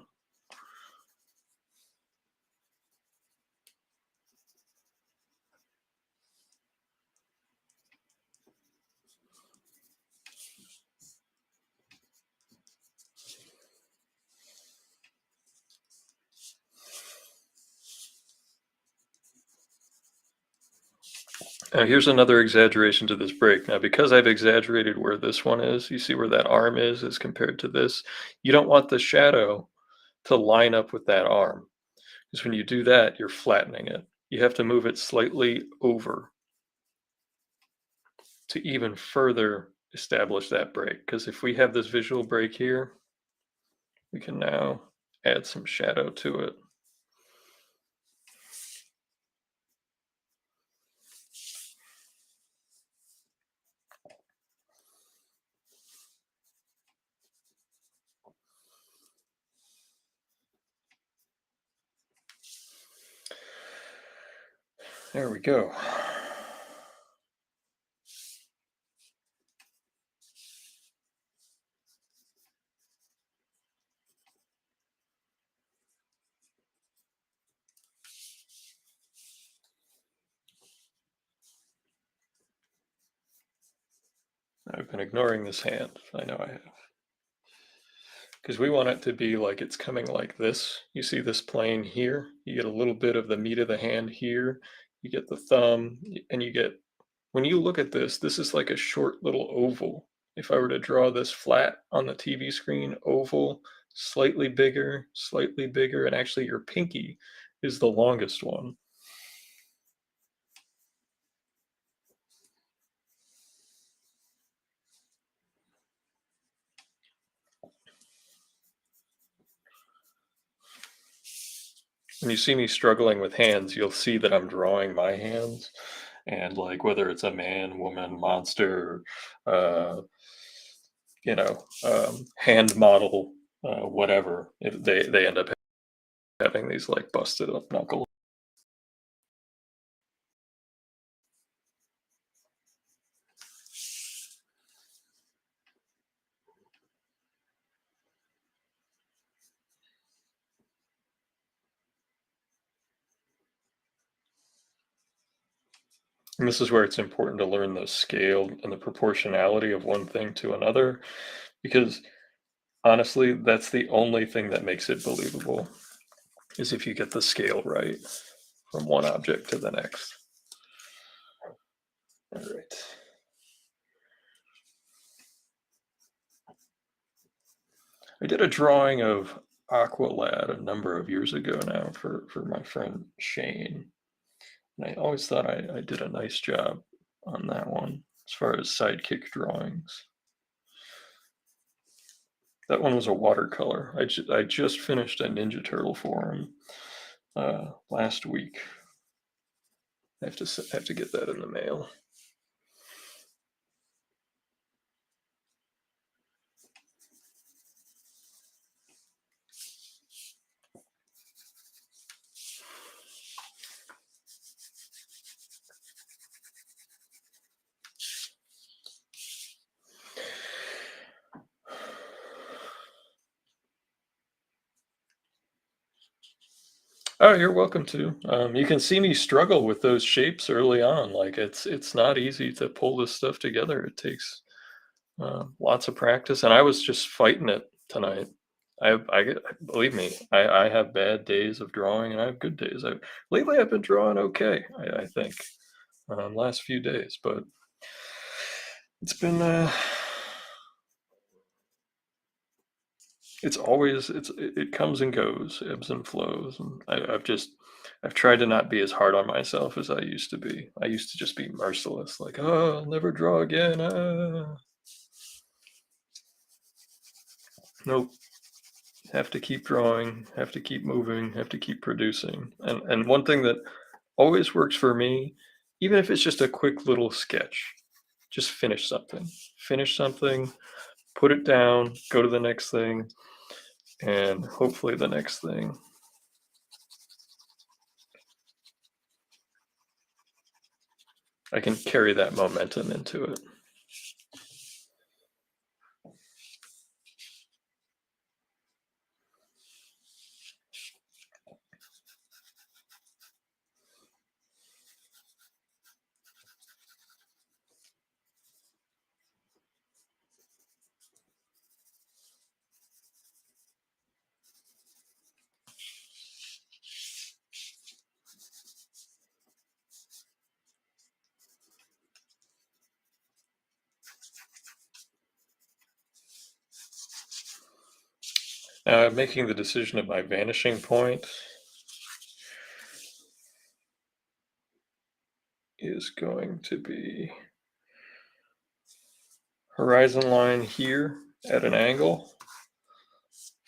Now here's another exaggeration to this break. Now, because I've exaggerated where this one is, you see where that arm is as compared to this, you don't want the shadow to line up with that arm. Because when you do that, you're flattening it. You have to move it slightly over to even further establish that break. Because if we have this visual break here, we can now add some shadow to it. There we go. I've been ignoring this hand. I know I have. Because we want it to be like it's coming like this. You see this plane here? You get a little bit of the meat of the hand here. You get the thumb, and you get, when you look at this, this is like a short little oval. If I were to draw this flat on the TV screen, oval, slightly bigger, and actually your pinky is the longest one. When you see me struggling with hands, you'll see that I'm drawing my hands, and like whether it's a man, woman, monster, uh, hand model, whatever, they end up having these like busted up knuckles. And this is where it's important to learn the scale and the proportionality of one thing to another, because honestly, that's the only thing that makes it believable, is if you get the scale right from one object to the next. All right. I did a drawing of Aqualad a number of years ago now for my friend Shane. And I always thought I did a nice job on that one as far as sidekick drawings. That one was a watercolor. I just finished a Ninja Turtle for him last week. I have to get that in the mail. Oh, you're welcome to. You can see me struggle with those shapes early on. Like it's not easy to pull this stuff together. It takes lots of practice, and I was just fighting it tonight. Believe me, I have bad days of drawing, and I have good days. Lately I've been drawing okay. I think last few days, but it's been it comes and goes, ebbs and flows, and I've tried to not be as hard on myself as I used to be. I used to just be merciless, like, oh, I'll never draw again. Nope. Have to keep drawing, have to keep moving, have to keep producing. And one thing that always works for me, even if it's just a quick little sketch, just finish something. Finish something, put it down, go to the next thing, and hopefully the next thing. I can carry that momentum into it. Now I'm making the decision of my vanishing point is going to be horizon line here at an angle,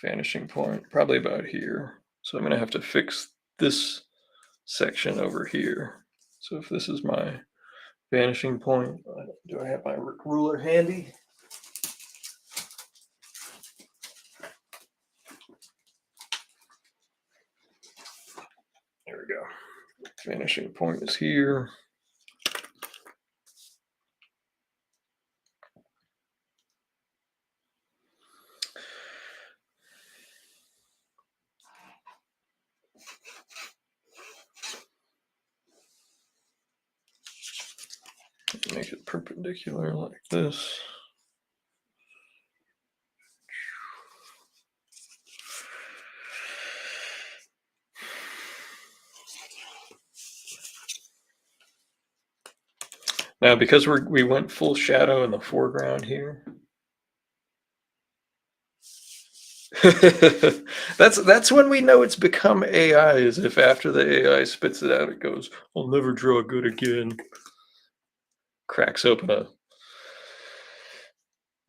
vanishing point probably about here. So I'm going to have to fix this section over here. So if this is my vanishing point, do I have my ruler handy? There we go. Vanishing point is here. Make it perpendicular like this. Now, because we went full shadow in the foreground here, that's when we know it's become AI, is if after the AI spits it out, it goes, "I'll never draw good again." Cracks open a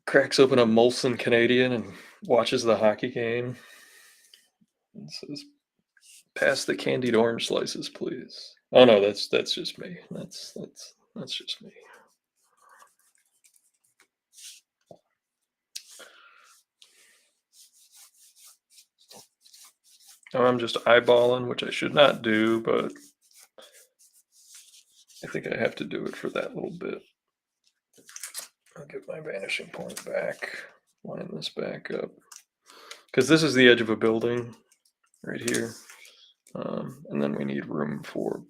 Molson Canadian and watches the hockey game and says, "Pass the candied orange slices, please." Oh no, that's just me. That's just me. Now I'm just eyeballing, which I should not do, but I think I have to do it for that little bit. I'll get my vanishing point back, line this back up, because this is the edge of a building right here. And then we need room for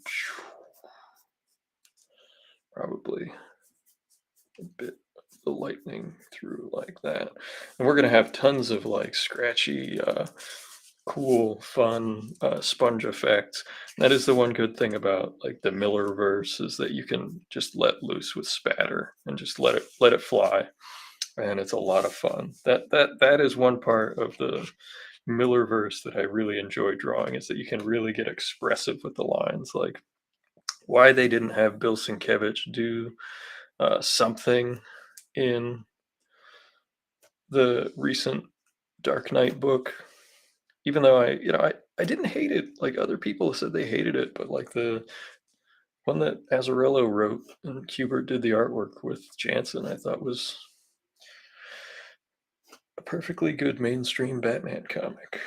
probably a bit of the lightning through like that. And we're going to have tons of like scratchy, cool, fun sponge effects. That is the one good thing about like the Millerverse, is that you can just let loose with spatter and just let it fly, and it's a lot of fun. That is one part of the Millerverse that I really enjoy drawing, is that you can really get expressive with the lines. Like why they didn't have Bill Sienkiewicz do something in the recent Dark Knight book, even though I didn't hate it. Like other people said they hated it, but like the one that Azzarello wrote and Kubert did the artwork with Jansen, I thought was a perfectly good mainstream Batman comic.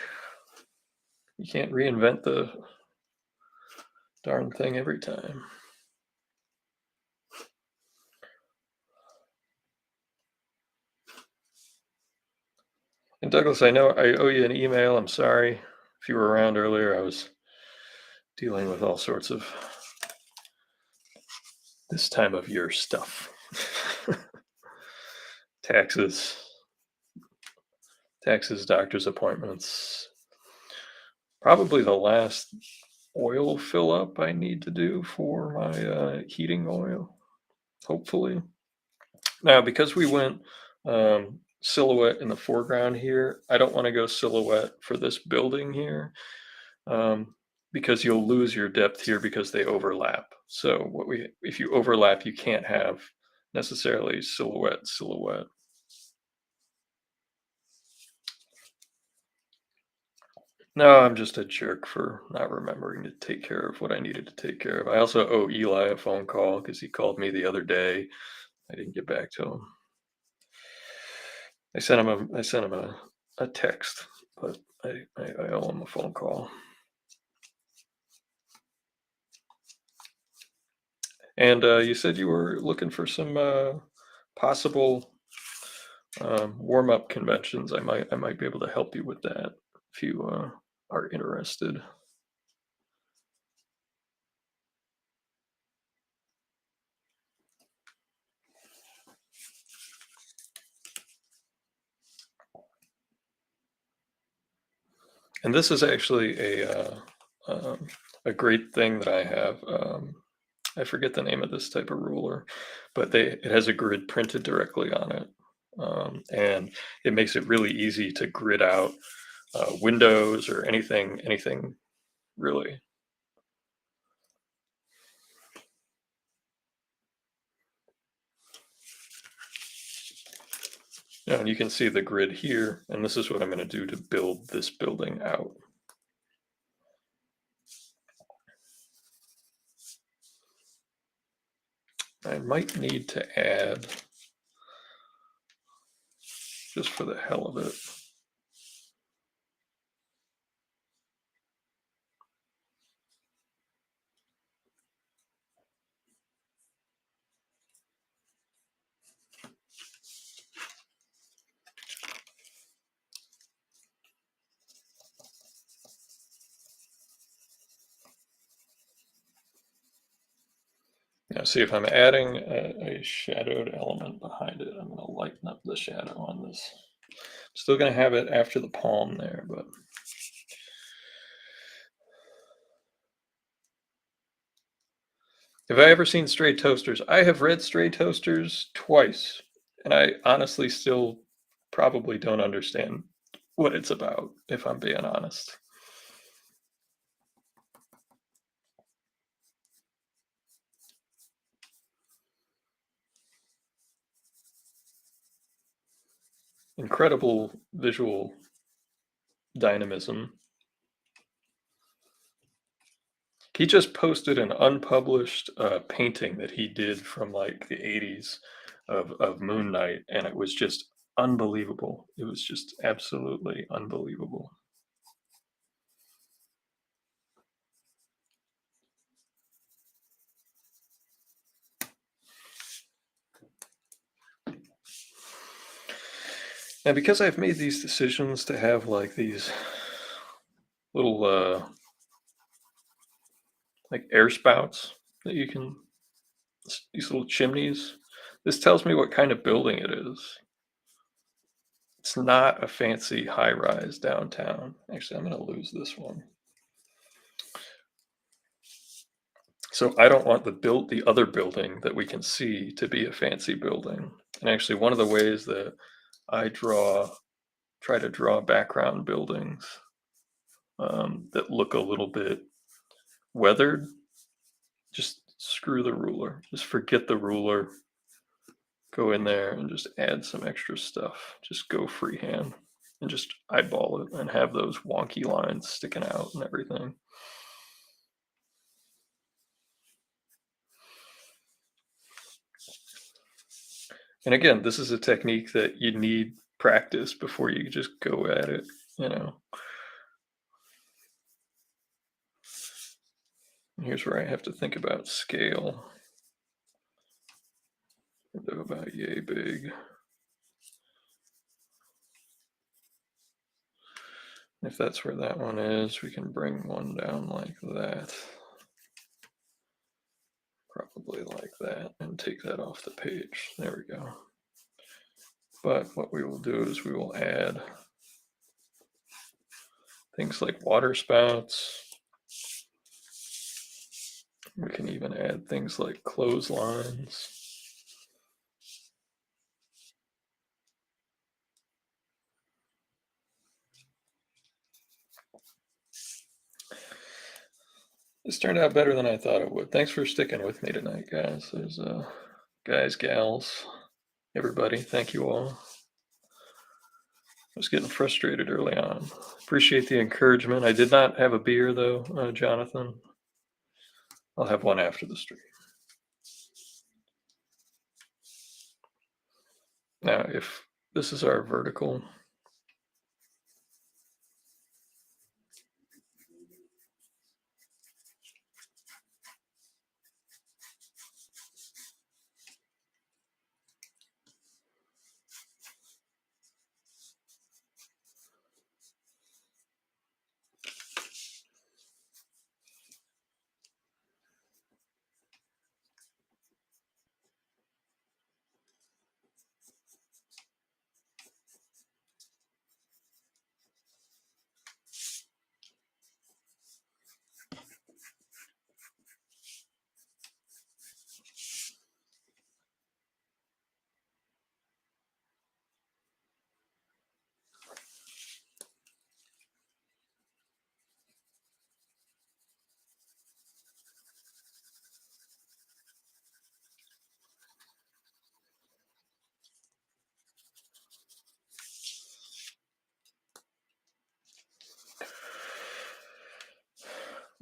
You can't reinvent the darn thing every time. And Douglas, I know I owe you an email. I'm sorry if you were around earlier. I was dealing with all sorts of this time of year stuff. taxes, doctor's appointments. Probably the last oil fill up I need to do for my heating oil, hopefully. Now, because we went silhouette in the foreground here, I don't want to go silhouette for this building here, because you'll lose your depth here because they overlap. So if you overlap, you can't have necessarily silhouette. No, I'm just a jerk for not remembering to take care of what I needed to take care of. I also owe Eli a phone call because he called me the other day. I didn't get back to him. I sent him a text, but I owe him a phone call. And you said you were looking for some possible warm-up conventions. I might be able to help you with that if you are interested. And this is actually a great thing that I have. I forget the name of this type of ruler, but it has a grid printed directly on it, and it makes it really easy to grid out windows or anything really. Yeah, and you can see the grid here, and this is what I'm going to do to build this building out. I might need to add, just for the hell of it, now see if I'm adding a shadowed element behind it, I'm going to lighten up the shadow on this. Still going to have it after the palm there, but have I ever seen Stray Toasters? I have read Stray Toasters twice, and I honestly still probably don't understand what it's about, if I'm being honest. Incredible visual dynamism. He just posted an unpublished painting that he did from like the 80s of Moon Knight, and it was just unbelievable. It was just absolutely unbelievable. And because I've made these decisions to have like these little like air spouts that you can, these little chimneys, this tells me what kind of building it is. It's not a fancy high-rise downtown. Actually, I'm going to lose this one. So I don't want the other building that we can see to be a fancy building. And actually, one of the ways that I try to draw background buildings that look a little bit weathered, just screw the ruler. Just forget the ruler. Go in there and just add some extra stuff. Just go freehand and just eyeball it and have those wonky lines sticking out and everything. And again, this is a technique that you need practice before you just go at it, you know. And here's where I have to think about scale. They're about yay big. If that's where that one is, we can bring one down like that. Probably like that, and take that off the page. There we go. But what we will do is we will add things like water spouts. We can even add things like clotheslines. This turned out better than I thought it would. Thanks for sticking with me tonight, guys. There's guys, gals, everybody. Thank you all. I was getting frustrated early on. Appreciate the encouragement. I did not have a beer though, Jonathan. I'll have one after the stream. Now, if this is our vertical,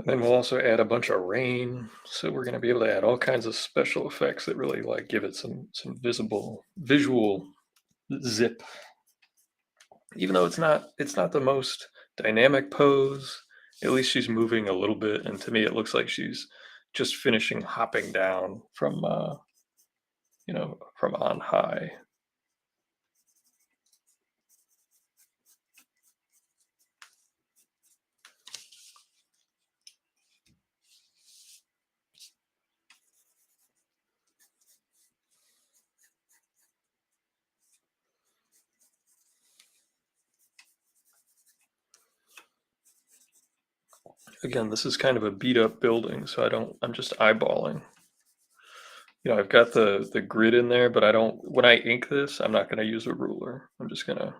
And then we'll also add a bunch of rain. So we're going to be able to add all kinds of special effects that really like give it some visible visual zip. Even though it's not the most dynamic pose, at least she's moving a little bit, and to me it looks like she's just finishing hopping down from from on high. Again, this is kind of a beat up building, so I'm just eyeballing. I've got the grid in there, but when I ink this, I'm not going to use a ruler. I'm just going to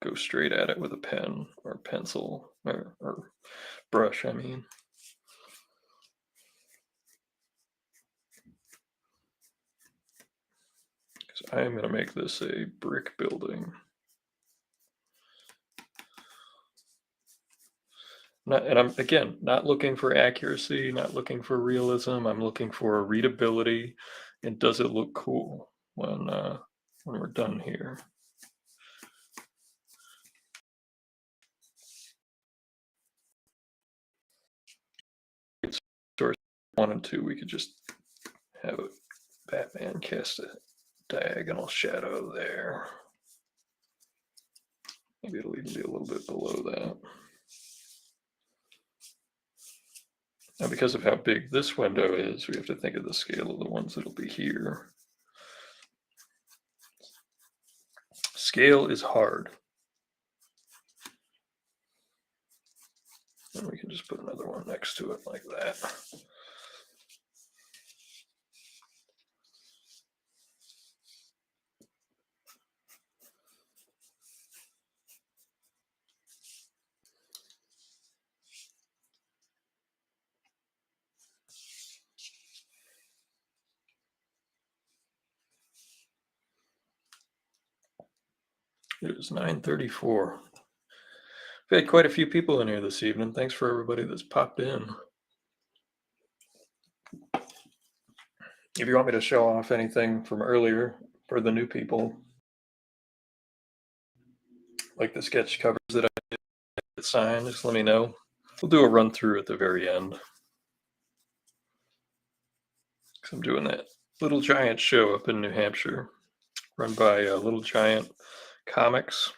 go straight at it with a pen or pencil or brush, I mean. Because I am going to make this a brick building. And I'm, again, not looking for accuracy, not looking for realism. I'm looking for readability, and does it look cool when we're done here? Source 1 and 2, we could just have Batman cast a diagonal shadow there. Maybe it'll even be a little bit below that. Now, because of how big this window is, we have to think of the scale of the ones that'll be here. Scale is hard. And we can just put another one next to it like that. It is 9:34. We've had quite a few people in here this evening. Thanks for everybody that's popped in. If you want me to show off anything from earlier for the new people, like the sketch covers that I did sign, just let me know. We'll do a run through at the very end. Because I'm doing that Little Giant show up in New Hampshire, run by Little Giant Comics,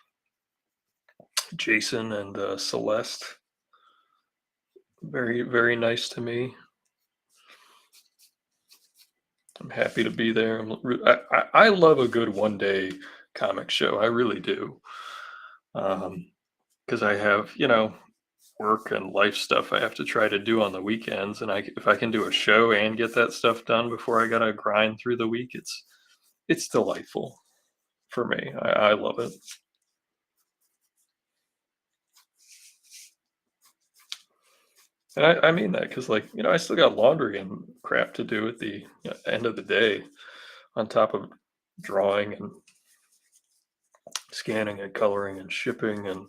Jason and Celeste. Very, very nice to me. I'm happy to be there. I love a good one-day comic show. I really do. Because I have, work and life stuff I have to try to do on the weekends. And if I can do a show and get that stuff done before I got to grind through the week, it's delightful for me. I love it. And I mean that because, I still got laundry and crap to do at the end of the day, on top of drawing and scanning and coloring and shipping and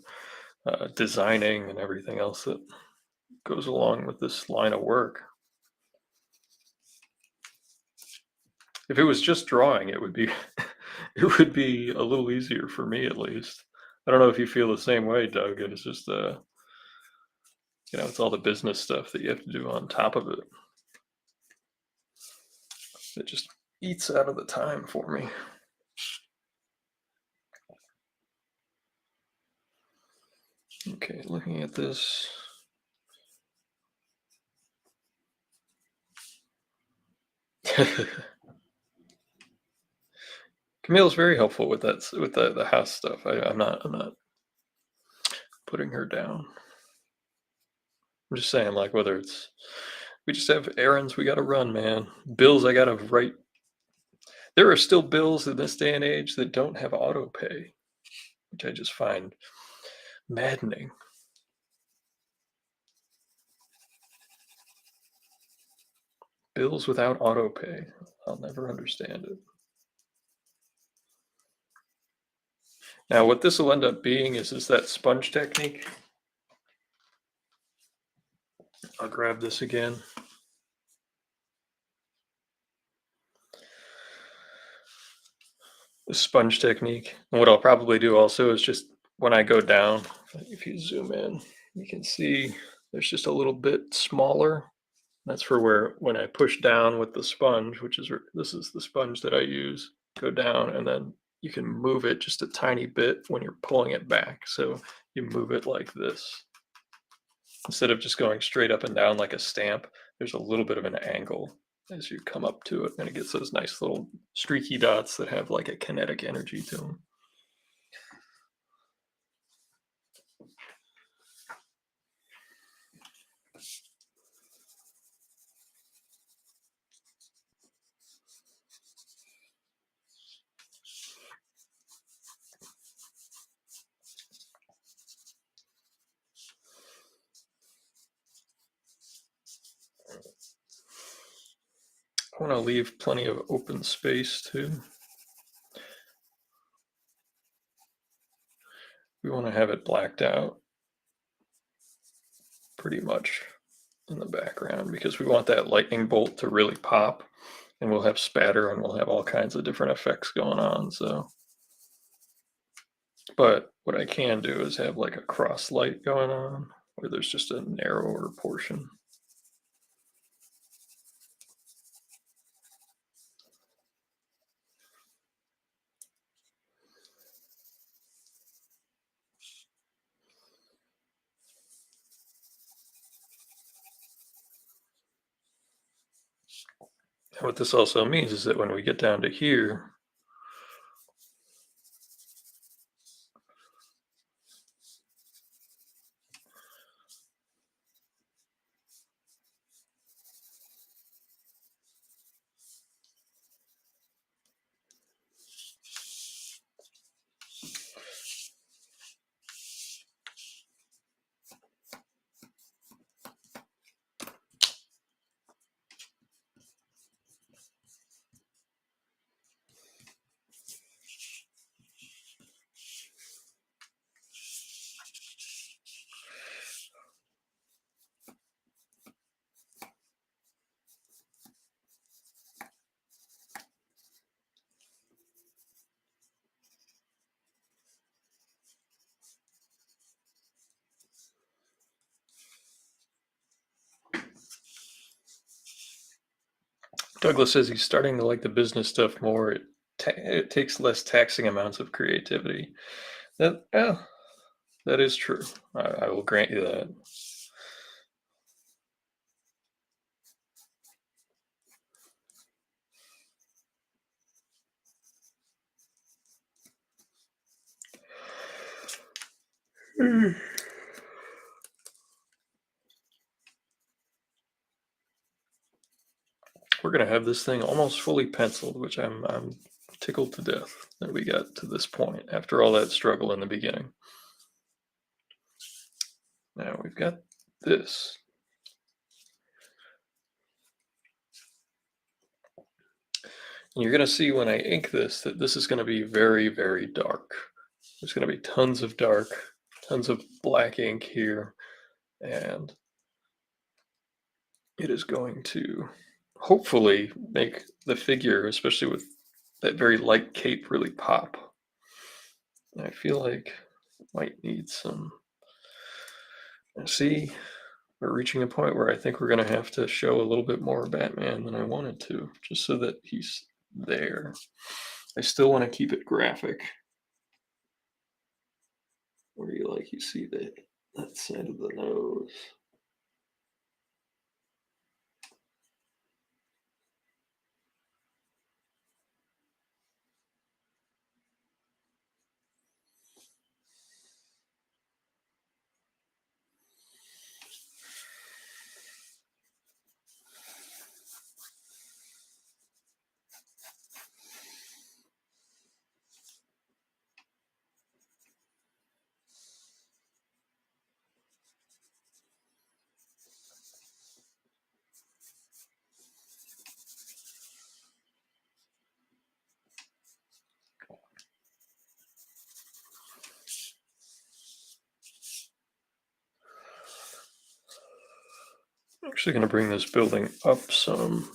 designing and everything else that goes along with this line of work. If it was just drawing, it would be it would be a little easier for me, at least. I don't know if you feel the same way, Doug. It's just it's all the business stuff that you have to do on top of it. It just eats out of the time for me. Okay, looking at this. Camille's very helpful with that, with the house stuff. I'm not putting her down. I'm just saying, whether it's, we just have errands we got to run, man. Bills I got to write. There are still bills in this day and age that don't have auto pay, which I just find maddening. Bills without auto pay. I'll never understand it. Now, what this will end up being is that sponge technique I'll grab this again. The sponge technique. And what I'll probably do also is just when I go down, if you zoom in, you can see there's just a little bit smaller. That's for where when I push down with the sponge, which is this is the sponge that I use, go down and then you can move it just a tiny bit when you're pulling it back. So you move it like this. Instead of just going straight up and down like a stamp, there's a little bit of an angle as you come up to it, and it gets those nice little streaky dots that have like a kinetic energy to them. I want to leave plenty of open space too. We want to have it blacked out pretty much in the background because we want that lightning bolt to really pop, and we'll have spatter and we'll have all kinds of different effects going on. So, but what I can do is have like a cross light going on where there's just a narrower portion. And what this also means is that when we get down to here, Douglas says he's starting to like the business stuff more. It takes less taxing amounts of creativity. Yeah, that is true. I will grant you that. We're gonna have this thing almost fully penciled, which I'm tickled to death that we got to this point after all that struggle in the beginning. Now we've got this. And you're gonna see when I ink this that this is gonna be very, very dark. There's gonna be tons of dark, tons of black ink here, and it is going to hopefully make the figure, especially with that very light cape, really pop. And I feel like it might need some. See, we're reaching a point where I think we're going to have to show a little bit more Batman than I wanted to, just so that he's there. I still want to keep it graphic, where you see that side of the nose. Actually going to bring this building up some.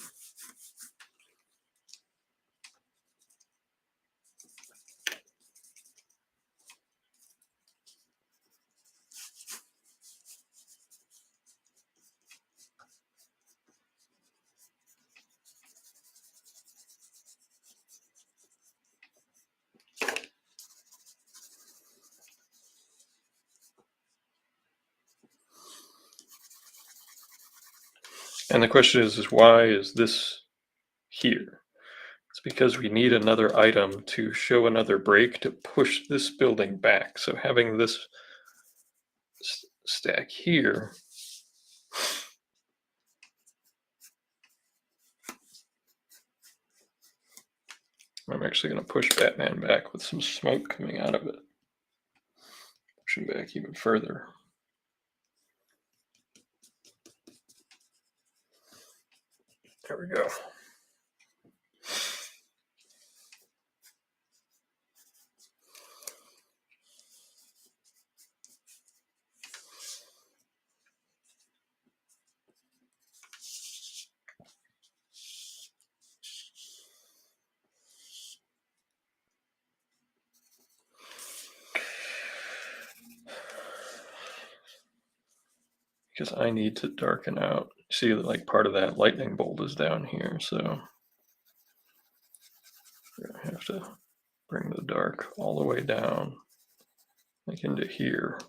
And the question is why is this here? It's because we need another item to show another break to push this building back. So having this stack here I'm actually going to push Batman back with some smoke coming out of it. Push him back even further. There we go. Because I need to darken out. See that like part of that lightning bolt is down here, so we're gonna have to bring the dark all the way down, like into here.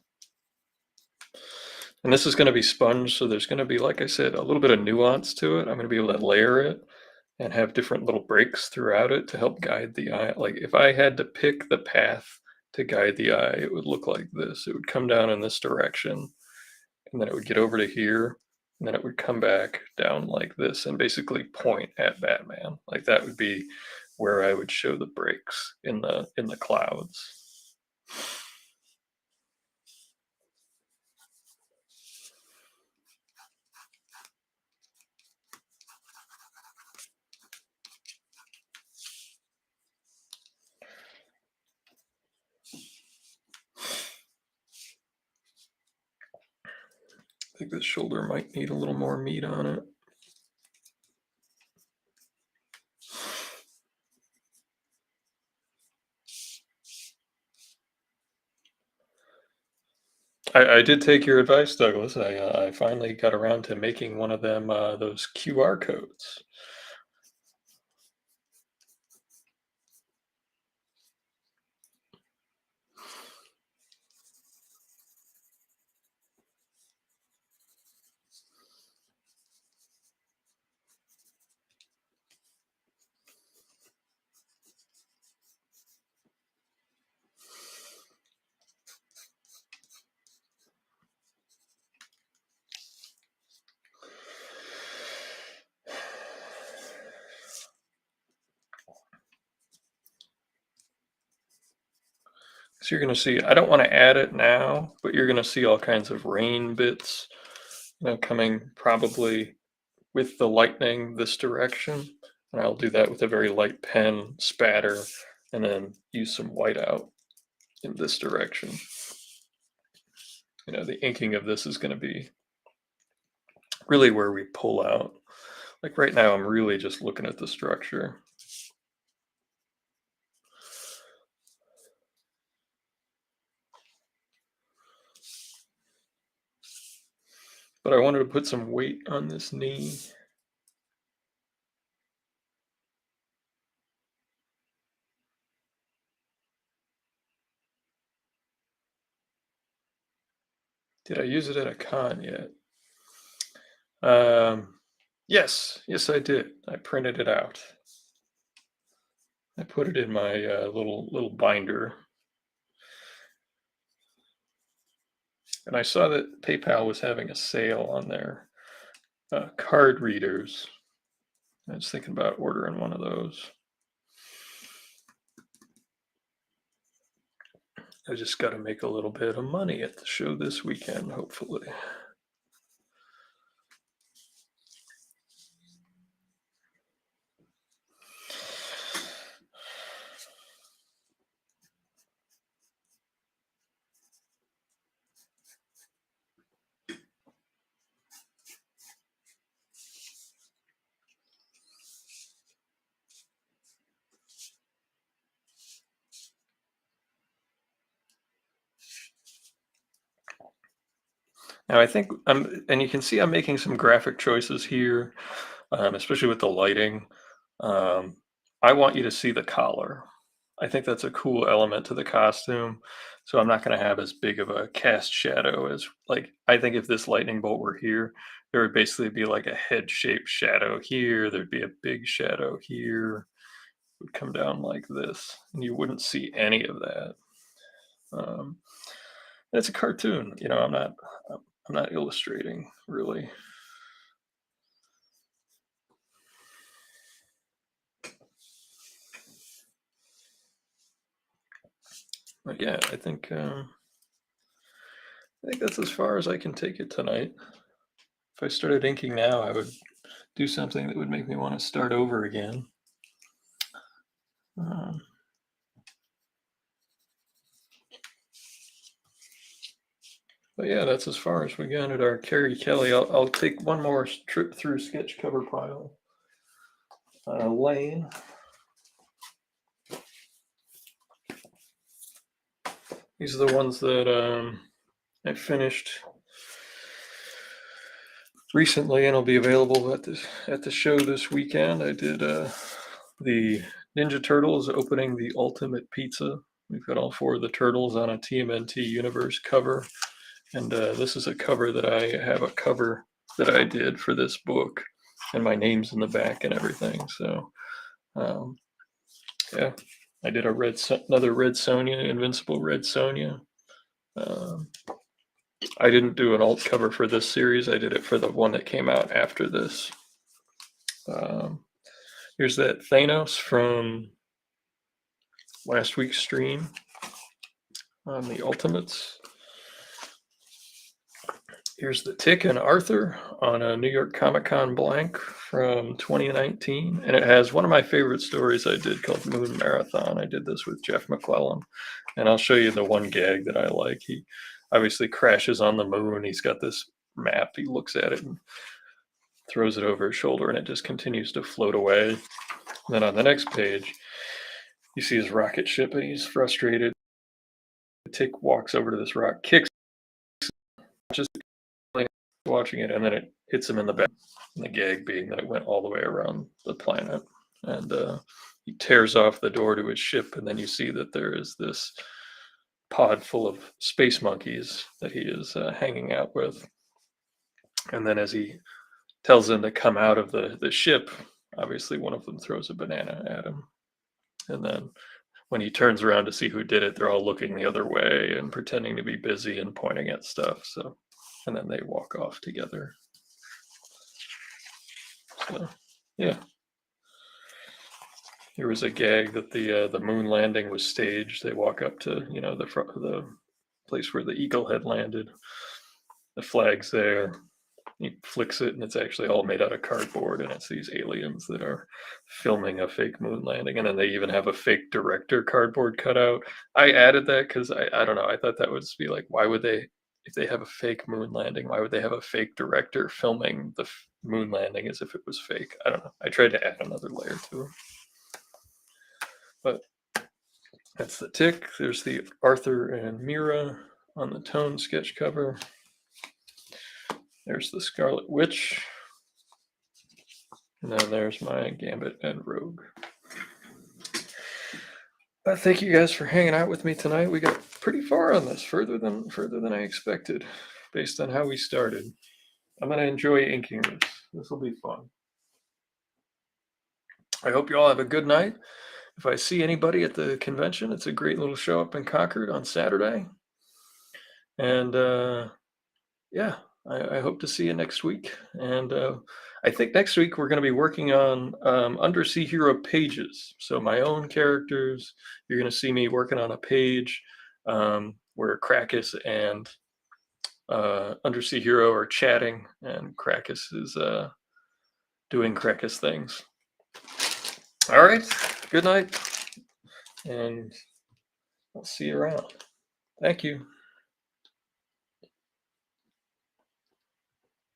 And this is going to be sponge, so there's going to be, like I said, a little bit of nuance to it. I'm going to be able to layer it and have different little breaks throughout it to help guide the eye. Like if I had to pick the path to guide the eye, it would look like this. It would come down in this direction, and then it would get over to here, and then it would come back down like this and basically point at Batman. Like that would be where I would show the breaks in the clouds. I think this shoulder might need a little more meat on it. I did take your advice, Douglas. I finally got around to making one of them, those QR codes. So you're going to see, I don't want to add it now, but you're going to see all kinds of rain bits, coming probably with the lightning this direction. And I'll do that with a very light pen spatter and then use some whiteout in this direction. The inking of this is going to be really where we pull out. Like right now, I'm really just looking at the structure. But I wanted to put some weight on this knee. Did I use it at a con yet? Yes, I did. I printed it out. I put it in my little binder. And I saw that PayPal was having a sale on their card readers. I was thinking about ordering one of those. I just got to make a little bit of money at the show this weekend, hopefully. Now I think and you can see I'm making some graphic choices here, especially with the lighting. Um, I want you to see the collar. I think that's a cool element to the costume. So I'm not going to have as big of a cast shadow as like I think if this lightning bolt were here, there would basically be like a head-shaped shadow here. There'd be a big shadow here. It would come down like this, and you wouldn't see any of that. Um, it's a cartoon, you know. I'm not illustrating really. But yeah, I think that's as far as I can take it tonight. If I started inking now, I would do something that would make me want to start over again. Um, but yeah, that's as far as we got at our Carrie Kelley. I'll take one more trip through sketch cover pile. Lane. These are the ones that I finished recently and will be available at the show this weekend. I did the Ninja Turtles opening the Ultimate Pizza. We've got all 4 of the turtles on a TMNT Universe cover. And this is a cover that I have a cover that I did for this book, and my name's in the back and everything. So, yeah, I did another Red Sonja, Invincible Red Sonja. Um, I didn't do an alt cover for this series. I did it for the one that came out after this. Here's that Thanos from last week's stream on the Ultimates. Here's the Tick and Arthur on a New York Comic-Con blank from 2019. And it has one of my favorite stories I did called Moon Marathon. I did this with Jeff McClellan. And I'll show you the one gag that I like. He obviously crashes on the moon. He's got this map. He looks at it and throws it over his shoulder, and it just continues to float away. And then on the next page, you see his rocket ship, and he's frustrated. The Tick walks over to this rock, kicks, just watching it, and then it hits him in the back. And the gag being that it went all the way around the planet, and he tears off the door to his ship, and then you see that there is this pod full of space monkeys that he is hanging out with. And then as he tells them to come out of the ship, obviously one of them throws a banana at him. And then when he turns around to see who did it, they're all looking the other way and pretending to be busy and pointing at stuff. So, and then they walk off together. So, yeah. There was a gag that the moon landing was staged. They walk up to the place where the eagle had landed. The flag's there. He flicks it, and it's actually all made out of cardboard, and it's these aliens that are filming a fake moon landing, and then they even have a fake director cardboard cutout. I added that because I don't know. I thought that would be like, why would they, if they have a fake moon landing, why would they have a fake director filming the moon landing as if it was fake? I don't know. I tried to add another layer to it. But that's the Tick. There's the Arthur and Mira on the Tone sketch cover. There's the Scarlet Witch. And then there's my Gambit and Rogue. Thank you guys for hanging out with me tonight. We got pretty far on this, further than I expected, based on how we started. I'm gonna enjoy inking this. This will be fun. I hope you all have a good night. If I see anybody at the convention, it's a great little show up in Concord on Saturday. And yeah, I hope to see you next week. And I think next week we're going to be working on Undersea Hero pages. So my own characters, you're going to see me working on a page where Krakus and Undersea Hero are chatting, and Krakus is doing Krakus things. All right, good night, and I'll see you around. Thank you.